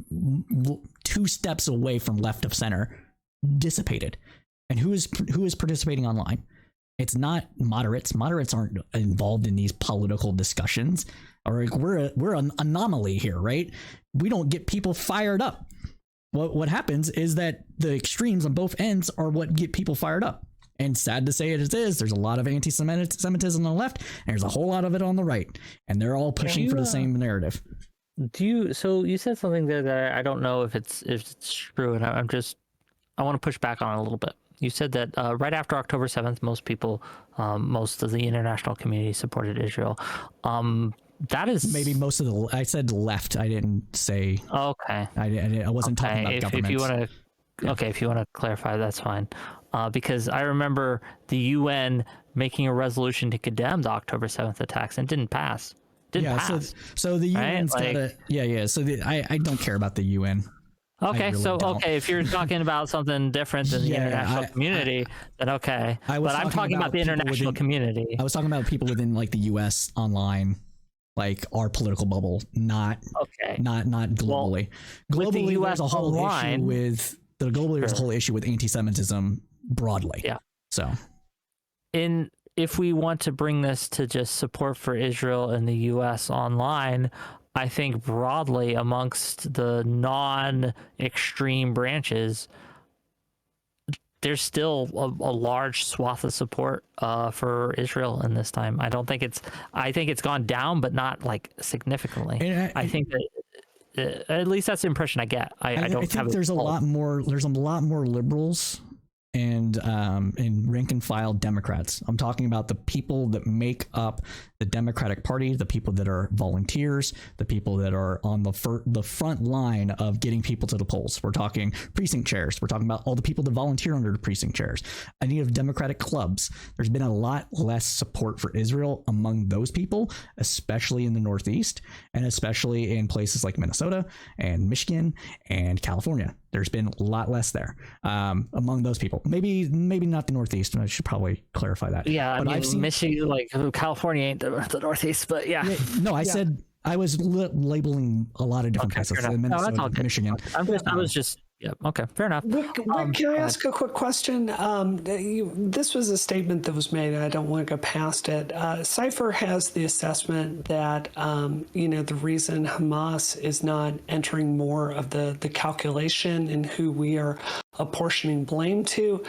2 steps away from left of center dissipated. And who is participating online? It's not moderates. Moderates aren't involved in these political discussions. Or we're an anomaly here, right? We don't get people fired up. What happens is that the extremes on both ends are what get people fired up. And sad to say it is, there's a lot of anti-Semitism on the left, and there's a whole lot of it on the right, and they're all pushing for the same narrative. So you said something there that I don't know if it's true, and I want to push back on it a little bit. You said that right after October 7th, most of the international community supported Israel. That is maybe most of the. I said left. I didn't say. Okay. I wasn't talking about government. If you want to, if you want to clarify, that's fine. Because I remember the UN making a resolution to condemn the October 7th attacks and didn't pass. Pass. So the UN's got a So I don't care about the UN. Okay, if you're talking about something different than the international community, then okay. But I'm talking about the international community. I was talking about people within like the US online, like our political bubble, not globally. Well, globally, there's a whole issue with there's a whole issue with anti-Semitism broadly. Yeah. So, if we want to bring this to just support for Israel in the US online, I think broadly amongst the non-extreme branches, there's still a large swath of support for Israel in this time. I think it's gone down, but not like significantly. I think that at least that's the impression I get. I think there's a lot more liberals and rank and file Democrats. I'm talking about the people that make up the Democratic Party, the people that are volunteers, the people that are on the front line of getting people to the polls. We're talking precinct chairs. We're talking about all the people that volunteer under the precinct chairs. Any of Democratic clubs. There's been a lot less support for Israel among those people, especially in the Northeast and especially in places like Minnesota and Michigan and California. There's been a lot less there among those people. Maybe not the Northeast. And I should probably clarify that. Yeah, but I've seen Michigan, like California ain't the Northeast, but yeah. No, I said I was labeling a lot of different places. Minnesota, Michigan. I was just. Yeah. Okay. Fair enough. Whick, can I ask a quick question? This was a statement that was made, and I don't want to go past it. Cypher has the assessment that the reason Hamas is not entering more of the calculation in who we are apportioning blame to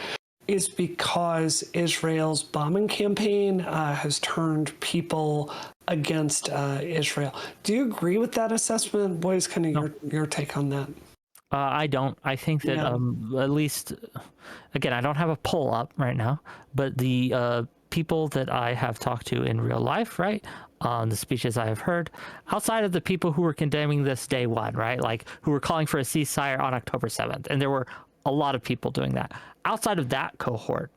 is because Israel's bombing campaign has turned people against Israel. Do you agree with that assessment? What is kind of your take on that? I don't. I think that at least, again, I don't have a poll up right now, but the people that I have talked to in real life, right, the speeches I have heard, outside of the people who were condemning this day one, right, like who were calling for a ceasefire on October 7th, and there were a lot of people doing that. Outside of that cohort,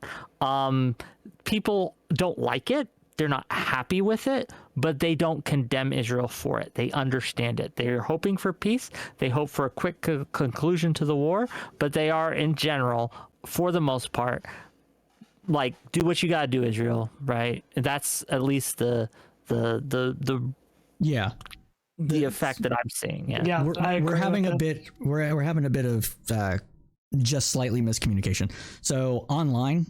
people don't like it. They're not happy with it, but they don't condemn Israel for it. They understand it. They're hoping for peace. They hope for a quick conclusion to the war, but they are, in general, for the most part, like, do what you got to do, Israel, right? That's at least the effect that I'm seeing. Yeah, we're having a bit of just slightly miscommunication. So online,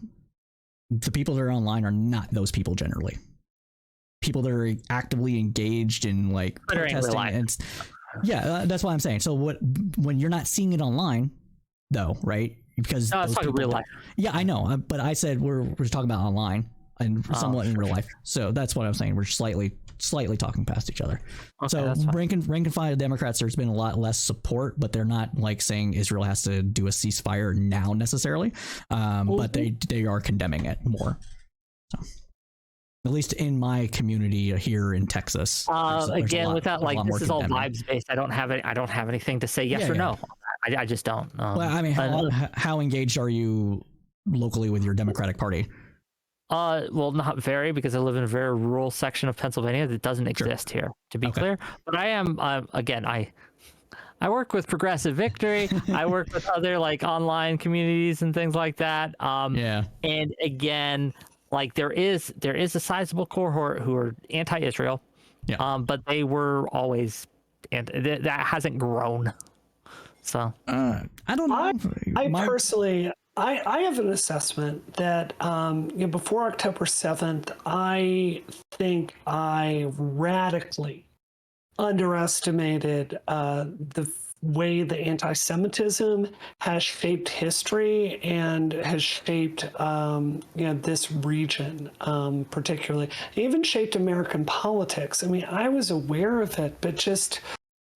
the people that are online are not those people generally. People that are actively engaged in like protesting and that's what I'm saying. So when you're not seeing it online though, right? Because no, it's talking real life. Yeah, I know, but I said we're talking about online and somewhat in real life. So that's what I'm saying. We're slightly talking past each other. Okay, so rank and file Democrats, there's been a lot less support, but they're not like saying Israel has to do a ceasefire now necessarily. But they are condemning it more. So at least in my community here in Texas. There's again, without like this is all vibes based. I don't have anything to say yes or no. I just don't. Well, I mean, how engaged are you locally with your Democratic Party? Well, not very, because I live in a very rural section of Pennsylvania that doesn't exist here, to be clear. But I am, again, I work with Progressive Victory. I work with other like online communities and things like that. And again, like there is a sizable cohort who are anti-Israel. But they were always, and that hasn't grown. So I don't know. I personally. I have an assessment that before October 7th, I think I radically underestimated the way the anti-Semitism has shaped history and has shaped this region particularly. It even shaped American politics. I mean, I was aware of it, but just...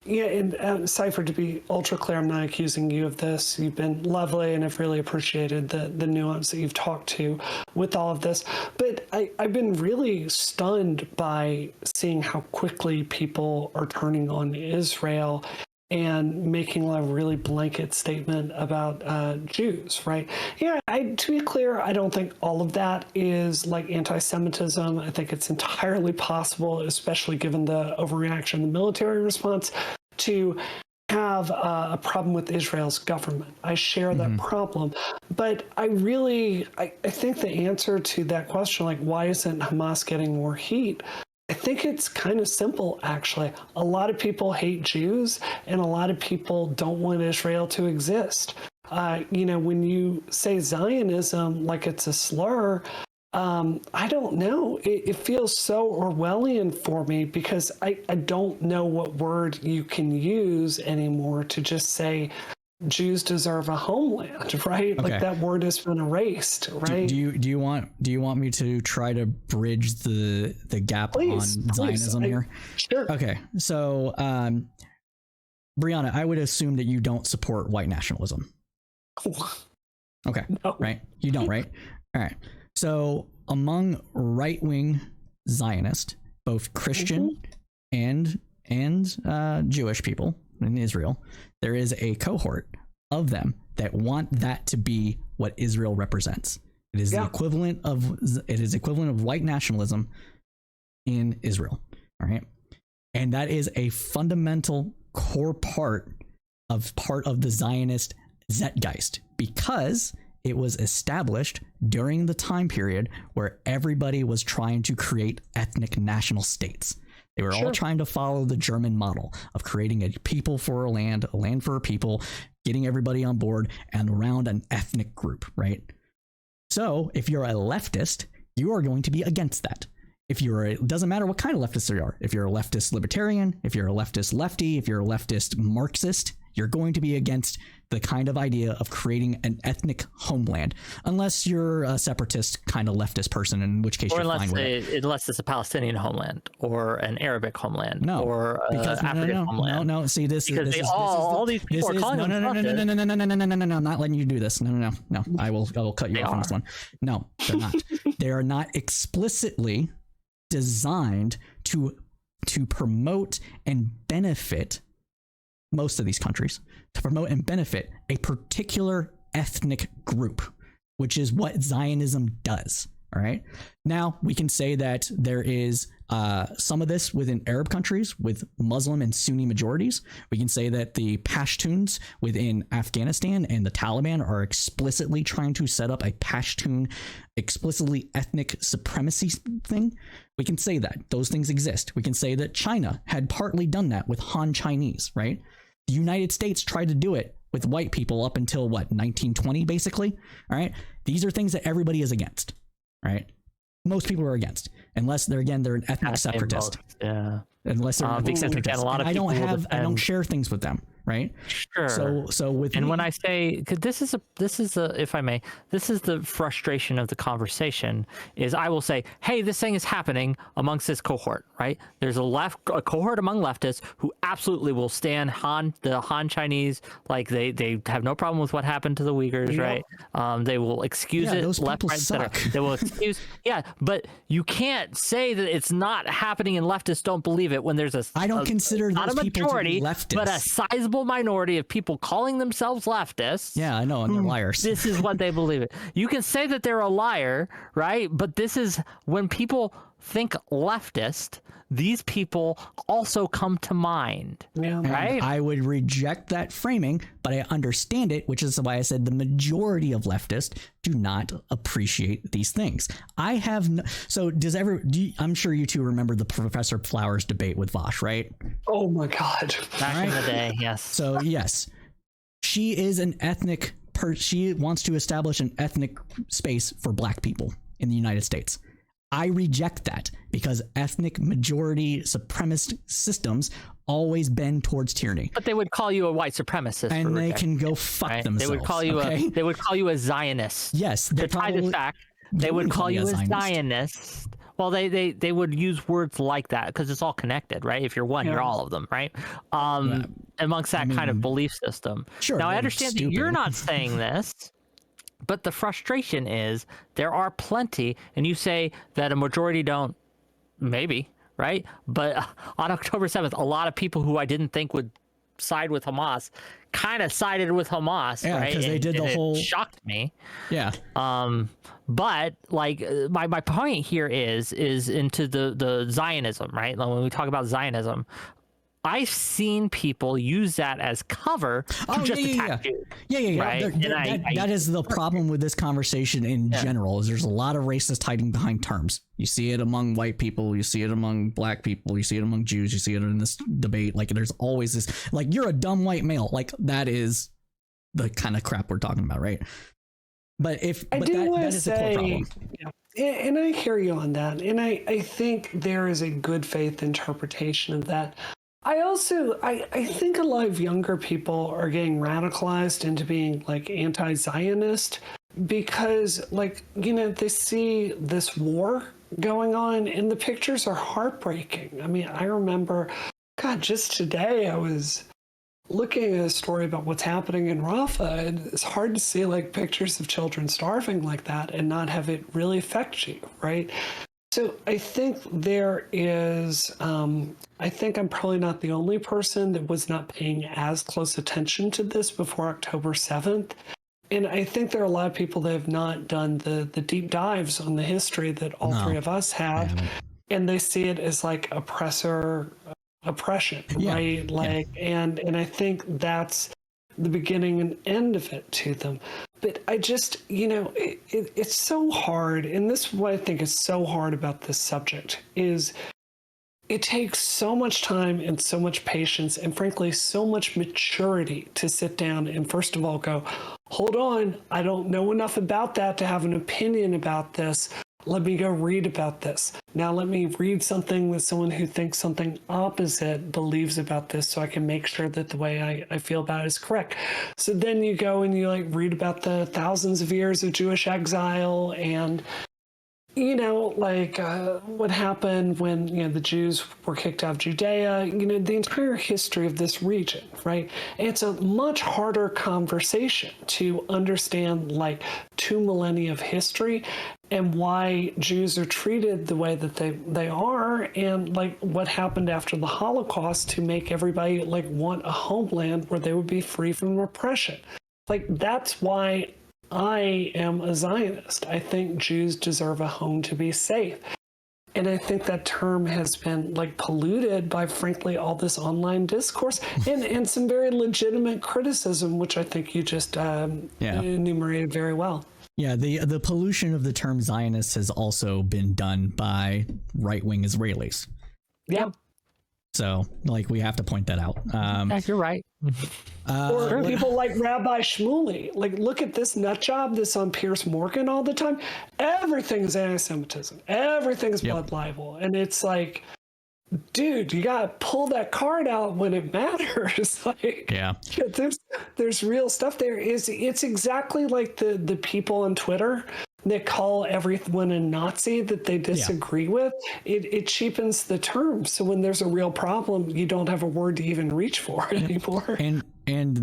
Yeah, and Cypher, to be ultra clear, I'm not accusing you of this. You've been lovely, and I've really appreciated the nuance that you've talked to with all of this. But I've been really stunned by seeing how quickly people are turning on Israel and making a really blanket statement about Jews, right? Yeah, to be clear, I don't think all of that is like anti-Semitism. I think it's entirely possible, especially given the overreaction, the military response, to have a problem with Israel's government. I share that problem. But I think the answer to that question, like why isn't Hamas getting more heat? I think it's kind of simple, actually. A lot of people hate Jews, and a lot of people don't want Israel to exist. When you say Zionism like it's a slur, I don't know. It feels so Orwellian for me because I don't know what word you can use anymore to just say Jews deserve a homeland, right? Okay. Like that word has been erased, right? Do you want me to try to bridge the gap on Zionism here? Sure. Okay. So, Brianna, I would assume that you don't support white nationalism. Okay. No. Right. You don't, right? All right. So among right-wing Zionists, both Christian and Jewish people in Israel, there is a cohort of them that want that to be what Israel represents. It is the equivalent of white nationalism in Israel. All right. And that is a fundamental core part of the Zionist zeitgeist, because it was established during the time period where everybody was trying to create ethnic national states. They were all trying to follow the German model of creating a people for a land for a people, getting everybody on board and around an ethnic group, right? So if you're a leftist, you are going to be against that. It doesn't matter what kind of leftist you are. If you're a leftist libertarian, if you're a leftist lefty, if you're a leftist Marxist, you're going to be against the kind of idea of creating an ethnic homeland, unless you're a separatist kind of leftist person, in which case you're fine with it. Unless it's a Palestinian homeland or an Arabic homeland, or African homeland. No. See, these people are calling them. No. I'm not letting you do this. No. I will cut you off on this one. No, they're not. They are not explicitly designed to promote and benefit most of these countries, to promote and benefit a particular ethnic group, which is what Zionism does. All right. Now we can say that there is some of this within Arab countries with Muslim and Sunni majorities. We can say that the Pashtuns within Afghanistan and the Taliban are explicitly trying to set up a Pashtun explicitly ethnic supremacy thing. We can say that those things exist. We can say that China had partly done that with Han Chinese, right? The United States tried to do it with white people up until 1920, basically. All right. These are things that everybody is against. right? Most people are against, unless they're an ethnic separatist. Yeah. Unless they're Because again, a lot of I people I don't share things with them, right? Sure. So with and me, when I say, cause this is if I may, this is the frustration of the conversation. Is I will say, hey, this thing is happening amongst this cohort, right? There's a cohort among leftists who absolutely will stand the Han Chinese, like they have no problem with what happened to the Uyghurs, right? They will excuse it those left, people right, center. suck. They will excuse, but you can't say that it's not happening and leftists don't believe it when there's I don't consider not those a people to be majority, leftists, but a sizable minority of people calling themselves leftists. Yeah, I know, and they're liars. This is what they believe it. You can say that they're a liar, right? But this is when people think leftist, these people also come to mind. Yeah. Right? And I would reject that framing, but I understand it, which is why I said the majority of leftists do not appreciate these things. I have no, so I'm sure you two remember the Professor Flowers debate with Vosh, right? Oh my God. Back in the day, yes. So yes, she is an ethnic she wants to establish an ethnic space for black people in the United States. I reject that because ethnic majority supremacist systems always bend towards tyranny. But they would call you a white supremacist, and they can go fuck themselves. They would call you they would call you a Zionist. Yes, to tie this back, they would call you a Zionist. Well, they would use words like that because it's all connected, right? If you're one, you're all of them, right? Amongst that kind of belief system. Sure. Now I understand that you're not saying this. But the frustration is there are plenty, and you say that a majority don't, maybe, right? But on October 7th, a lot of people who I didn't think would side with Hamas kind of sided with Hamas, right? Because they did the whole... It shocked me. Yeah. But like my point here is into the Zionism, right? Like when we talk about Zionism, I've seen people use that as cover to just attack you. Yeah. Right? That is the problem with this conversation in general, is there's a lot of racists hiding behind terms. You see it among white people, you see it among black people, you see it among Jews, you see it in this debate. Like there's always this, like, you're a dumb white male. Like that is the kind of crap we're talking about, right? But that is the core problem. Yeah, and I hear you on that. And I think there is a good faith interpretation of that. I also, I think a lot of younger people are getting radicalized into being like anti-Zionist because, like, you know, they see this war going on and the pictures are heartbreaking. I mean, I remember, God, just today I was looking at a story about what's happening in Rafah, and it's hard to see like pictures of children starving like that and not have it really affect you, right? So I think there is, I think I'm probably not the only person that was not paying as close attention to this before October 7th. And I think there are a lot of people that have not done the deep dives on the history that all three of us have. And they see it as like oppression, right? Like, and I think that's the beginning and end of it to them. But I just, you know, it's so hard. And this is what I think is so hard about this subject is it takes so much time and so much patience and frankly, so much maturity to sit down and first of all go, hold on, I don't know enough about that to have an opinion about this. Let me go read about this. Now let me read something that someone who thinks something opposite believes about this so I can make sure that the way I feel about it is correct. So then you go and you like read about the thousands of years of Jewish exile and, you know, like what happened when, you know, the Jews were kicked out of Judea, you know, the entire history of this region, right? And it's a much harder conversation to understand like 2 millennia of history and why Jews are treated the way that they are and like what happened after the Holocaust to make everybody like want a homeland where they would be free from repression. Like that's why I am a Zionist. I think Jews deserve a home to be safe. And I think that term has been like polluted by frankly all this online discourse and some very legitimate criticism, which I think you just enumerated very well. Yeah, the pollution of the term Zionist has also been done by right-wing Israelis. Yeah. So like we have to point that out. Yeah, you're right. Or people like Rabbi Shmuley. Like, look at this nut job that's on Piers Morgan all the time. Everything's anti-Semitism. Everything's blood libel. And it's like, dude, you got to pull that card out when it matters. Like, there's real stuff there. It's exactly like the people on Twitter that call everyone a Nazi that they disagree with. It cheapens the term. So when there's a real problem, you don't have a word to even reach for anymore. And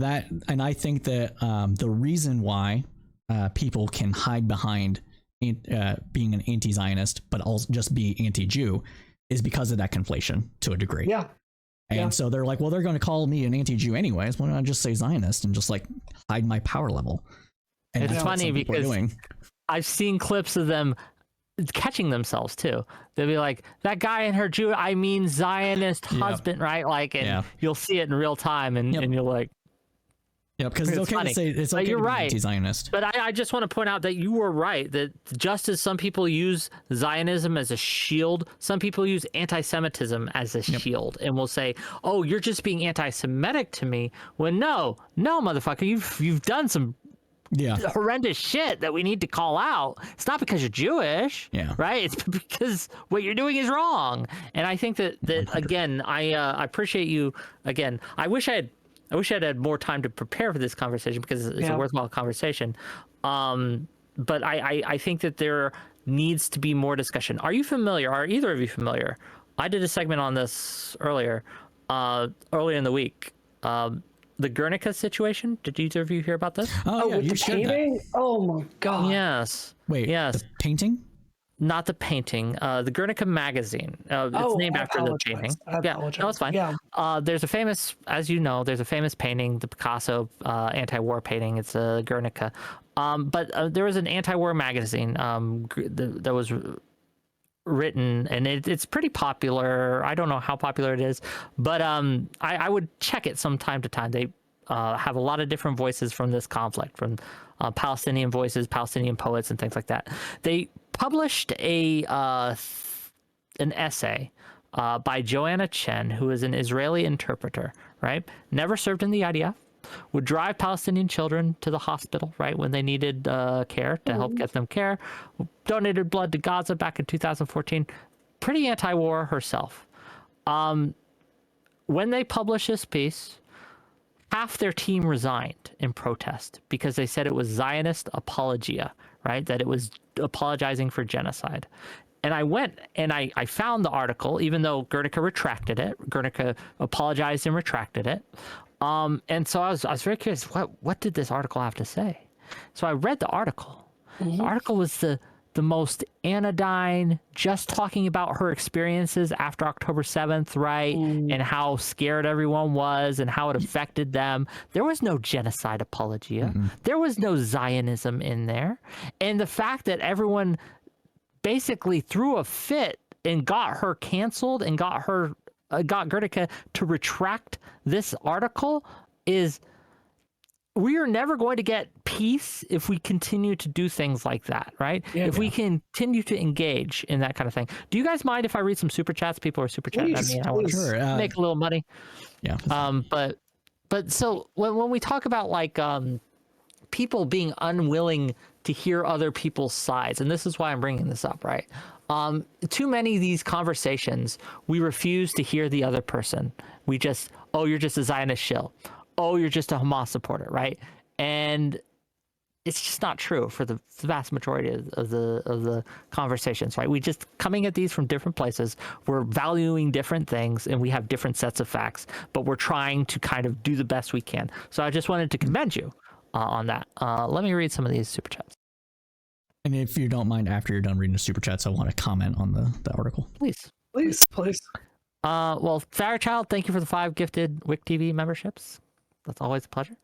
I think that the reason why people can hide behind being an anti-Zionist, but also just be anti-Jew, is because of that conflation to a degree. Yeah. And so they're like, well, they're going to call me an anti-Jew anyways. Why don't I just say Zionist and just like hide my power level? And it's funny because I've seen clips of them catching themselves too. They'll be like, that guy and her Jew, I mean Zionist husband, right? Like, and you'll see it in real time, and you're like, because it's okay to say it's okay you're to be right. anti-Zionist. But I just want to point out that you were right, that just as some people use Zionism as a shield, some people use anti-Semitism as a shield, and will say, oh, you're just being anti-Semitic to me, when no, motherfucker, you've done some horrendous shit that we need to call out. It's not because you're Jewish, right? It's because what you're doing is wrong. And I think that again, I appreciate you. Again, I wish I had more time to prepare for this conversation, because it's a worthwhile conversation. But I think that there needs to be more discussion. Are either of you familiar? I did a segment on this earlier in the week. The Guernica situation. Did either of you hear about this? Oh, yeah, with the painting? Oh my God. Yes. Wait, yes. The painting? Not the painting. The Guernica magazine. It's named after the painting. No, it's fine. Yeah. There's a famous, as you know, painting, the Picasso anti-war painting. It's Guernica. But there was an anti-war magazine that was written, and it's pretty popular. I don't know how popular it is, but I would check it from time to time. They have a lot of different voices from this conflict, from Palestinian voices, Palestinian poets, and things like that. They published an essay by Joanna Chen, who is an Israeli interpreter, right? Never served in the IDF, would drive Palestinian children to the hospital, right, when they needed care, to help get them care, donated blood to Gaza back in 2014, pretty anti-war herself. When they published this piece, half their team resigned in protest because they said it was Zionist apologia, right, that it was apologizing for genocide. And I went and I found the article, even though Guernica retracted it. Guernica apologized and retracted it. And so I was very curious, what did this article have to say? So I read the article. The article was the most anodyne, just talking about her experiences after October 7th, right? And how scared everyone was and how it affected them. There was no genocide apologia. There was no Zionism in there. And the fact that everyone basically threw a fit and got her canceled and got Guernica to retract this article is, we are never going to get peace if we continue to do things like that, right? If we continue to engage in that kind of thing. Do you guys mind if I read some super chats? People are super chatting at me. I want to make a little money. Yeah. But so when we talk about like people being unwilling to hear other people's sides, and this is why I'm bringing this up, right? Too many of these conversations, we refuse to hear the other person. We just, oh, you're just a Zionist shill. Oh, you're just a Hamas supporter, right? And it's just not true for the vast majority of the conversations, right? We just coming at these from different places. We're valuing different things, and we have different sets of facts, but we're trying to kind of do the best we can. So I just wanted to commend you on that. Let me read some of these super chats. And if you don't mind, after you're done reading the super chats, I want to comment on the article. Please. Well, Farrahchild, thank you for the 5 gifted Whick TV memberships. That's always a pleasure.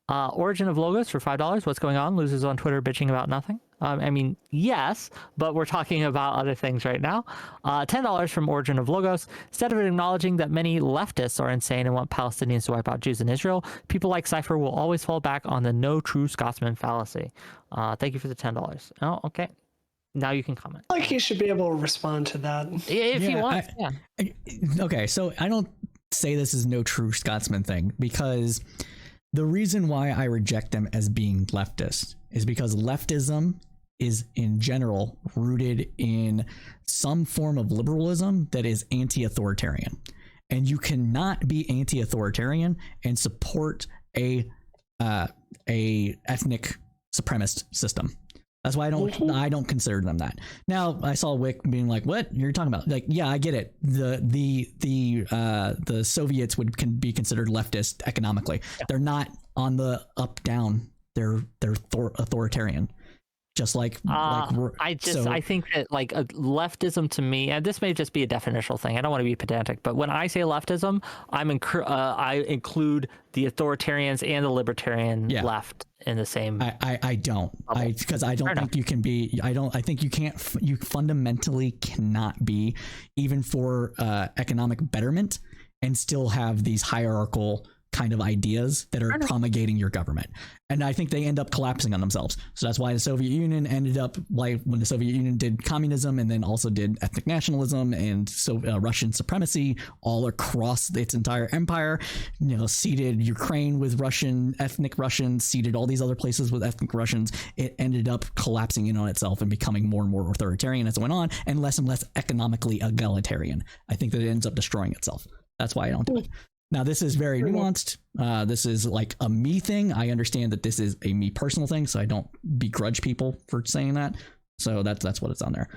Origin of Logos for $5. What's going on? Losers on Twitter bitching about nothing. I mean, yes, but we're talking about other things right now. $10 from Origin of Logos. Instead of acknowledging that many leftists are insane and want Palestinians to wipe out Jews in Israel, people like Cypher will always fall back on the no true Scotsman fallacy. Thank you for the $10. Oh, okay. Now you can comment. Like he should be able to respond to that. If you want. Okay, so I don't say this is no true Scotsman thing, because the reason why I reject them as being leftist is because leftism is in general rooted in some form of liberalism that is anti-authoritarian, and you cannot be anti-authoritarian and support a ethnic supremacist system. That's why I don't consider them that. Now I saw Whick being like, "What you're talking about?" Like, yeah, I get it. The Soviets would be considered leftist economically. Yeah. They're not on the up down. They're authoritarian. Just like I think that like leftism to me, and this may just be a definitional thing. I don't want to be pedantic, but when I say leftism, I include the authoritarians and the libertarian left in the same. I don't. Because I don't think you can be. I think you can't. You fundamentally cannot be, even for economic betterment, and still have these hierarchical kind of ideas that are promulgating your government. And I think they end up collapsing on themselves. So that's why the Soviet Union ended up like when the Soviet Union did communism and then also did ethnic nationalism and Russian supremacy all across its entire empire, seeded Ukraine with ethnic Russians, seeded all these other places with ethnic Russians. It ended up collapsing in on itself and becoming more and more authoritarian as it went on, and less economically egalitarian. I think that it ends up destroying itself. That's why I don't do it. Now, this is very nuanced. This is like a me thing. I understand that this is a me personal thing, so I don't begrudge people for saying that. So that's what it's on there.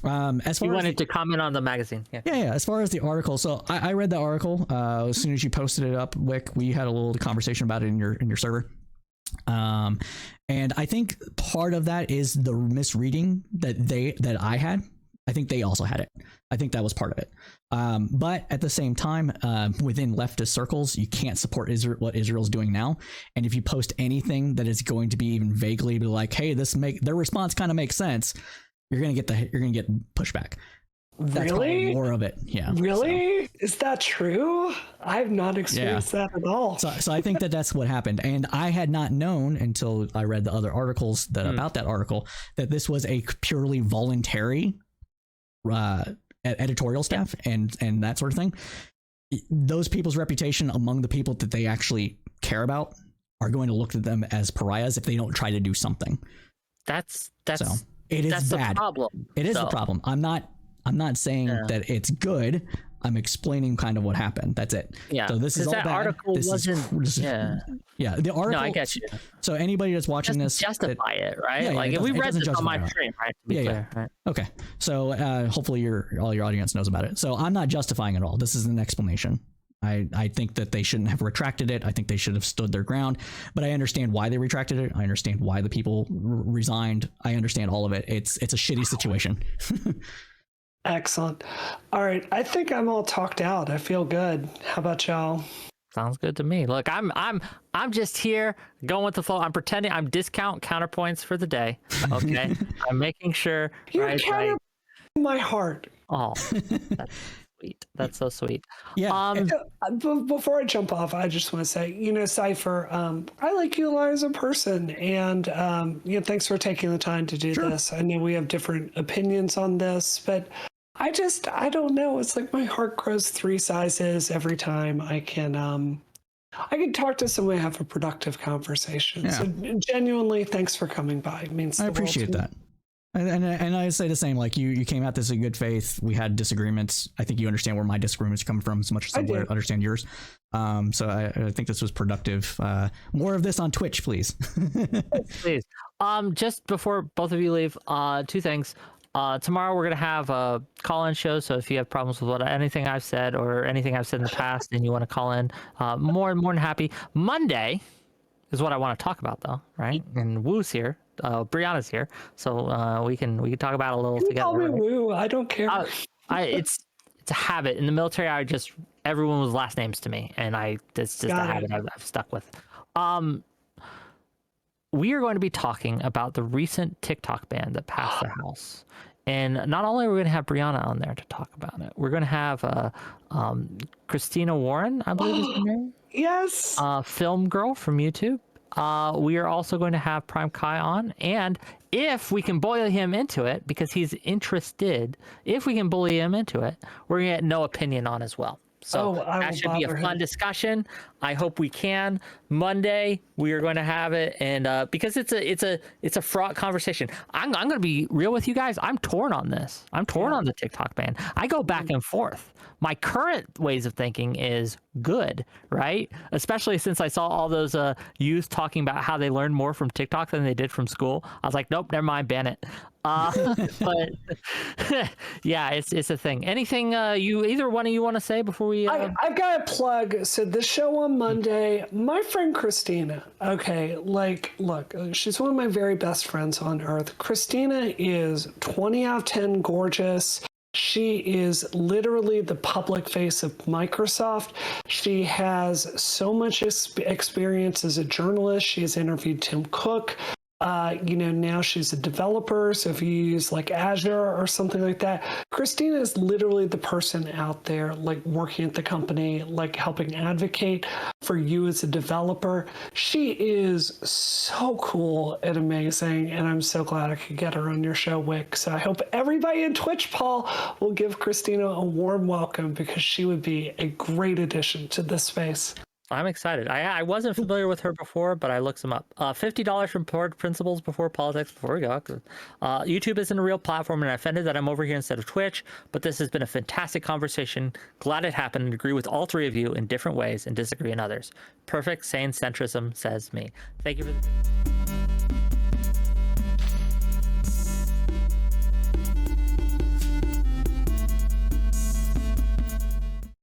As far you wanted to comment on the magazine. Yeah. As far as the article, so I read the article as soon as you posted it up, Whick. We had a little conversation about it in your server. And I think part of that is the misreading that I had. I think they also had it. I think that was part of it. But at the same time, within leftist circles, you can't support what Israel's doing now. And if you post anything that is going to be even vaguely be like, "Hey, their response kind of makes sense," you're gonna get pushback. That's really more of it. Yeah. Really? So. Is that true? I've not experienced that at all. So I think that's what happened. And I had not known until I read the other articles about that article that this was a purely voluntary editorial staff and that sort of thing. Those people's reputation among the people that they actually care about are going to look at them as pariahs if they don't try to do something. That's so it is bad. The problem. It is the problem. I'm not saying that it's good. I'm explaining kind of what happened. That's it. Yeah. So this is all that bad. Article wasn't. Yeah. The article. No, I get you. So anybody that's watching this, justify it, right? Yeah, like if we read this on my stream, right? To be clear, right? Okay. So hopefully all your audience knows about it. So I'm not justifying it all. This is an explanation. I think that they shouldn't have retracted it. I think they should have stood their ground. But I understand why they retracted it. I understand why the people resigned. I understand all of it. It's a shitty situation. Excellent. All right. I think I'm all talked out. I feel good. How about y'all? Sounds good to me. Look, I'm just here going with the flow. I'm pretending I'm discount counterpoints for the day. Okay. I'm making sure. You're counting my heart. Oh, that's sweet. That's so sweet. Yeah. Before I jump off, I just want to say, Cypher, I like you a lot as a person, and thanks for taking the time to do this. I know we have different opinions on this, but I don't know. It's like my heart grows 3 sizes every time I can talk to someone and have a productive conversation. Yeah. So genuinely, thanks for coming by. It means I appreciate that. And I say the same. Like you came at this in good faith. We had disagreements. I think you understand where my disagreements come from as much as I understand yours. So I think this was productive. More of this on Twitch, please. Please. Just before both of you leave, 2 things. Tomorrow we're going to have a call-in show, so if you have problems with anything I've said or anything I've said in the past and you want to call in, more than happy. Monday is what I want to talk about, though, right? And Wu's here. Brianna's here, so we can talk about it a little together. Call me Wu. I don't care. It's a habit in the military. Everyone was last names to me, and it's just a habit I've stuck with. We are going to be talking about the recent TikTok ban that passed the House. And not only are we going to have Brianna on there to talk about it, we're going to have Christina Warren, I believe is her name. Yes. Film girl from YouTube. we are also going to have Prime Kai on, and if we can bully him into it, because he's interested, if we can bully him into it, we're gonna get no opinion on as well. So that should be a fun discussion. I hope we can. Monday we are going to have it, and because it's a fraught conversation. I'm going to be real with you guys. I'm torn on this. I'm torn on the TikTok ban. I go back and forth. My current ways of thinking is good, right? Especially since I saw all those youth talking about how they learned more from TikTok than they did from school. I was like, nope, never mind, ban it. But yeah, it's a thing. Anything you either one of you want to say before we? I've got a plug. So the show on Monday, my friend Christina. Okay, like, look, she's one of my very best friends on earth. Christina is 20 out of 10 gorgeous. She is literally the public face of Microsoft. She has so much experience as a journalist. She has interviewed Tim Cook. Now she's a developer. So if you use like Azure or something like that, Christina is literally the person out there, like working at the company, like helping advocate for you as a developer. She is so cool and amazing. And I'm so glad I could get her on your show, Whick. So I hope everybody in Twitch, Paul, will give Christina a warm welcome, because she would be a great addition to this space. I'm excited. I wasn't familiar with her before, but I looked some up. $50 from Board Principles Before Politics. Before we go, YouTube isn't a real platform, and I'm offended that I'm over here instead of Twitch. But this has been a fantastic conversation. Glad it happened, and agree with all three of you in different ways and disagree in others. Perfect sane centrism, says me. Thank you for.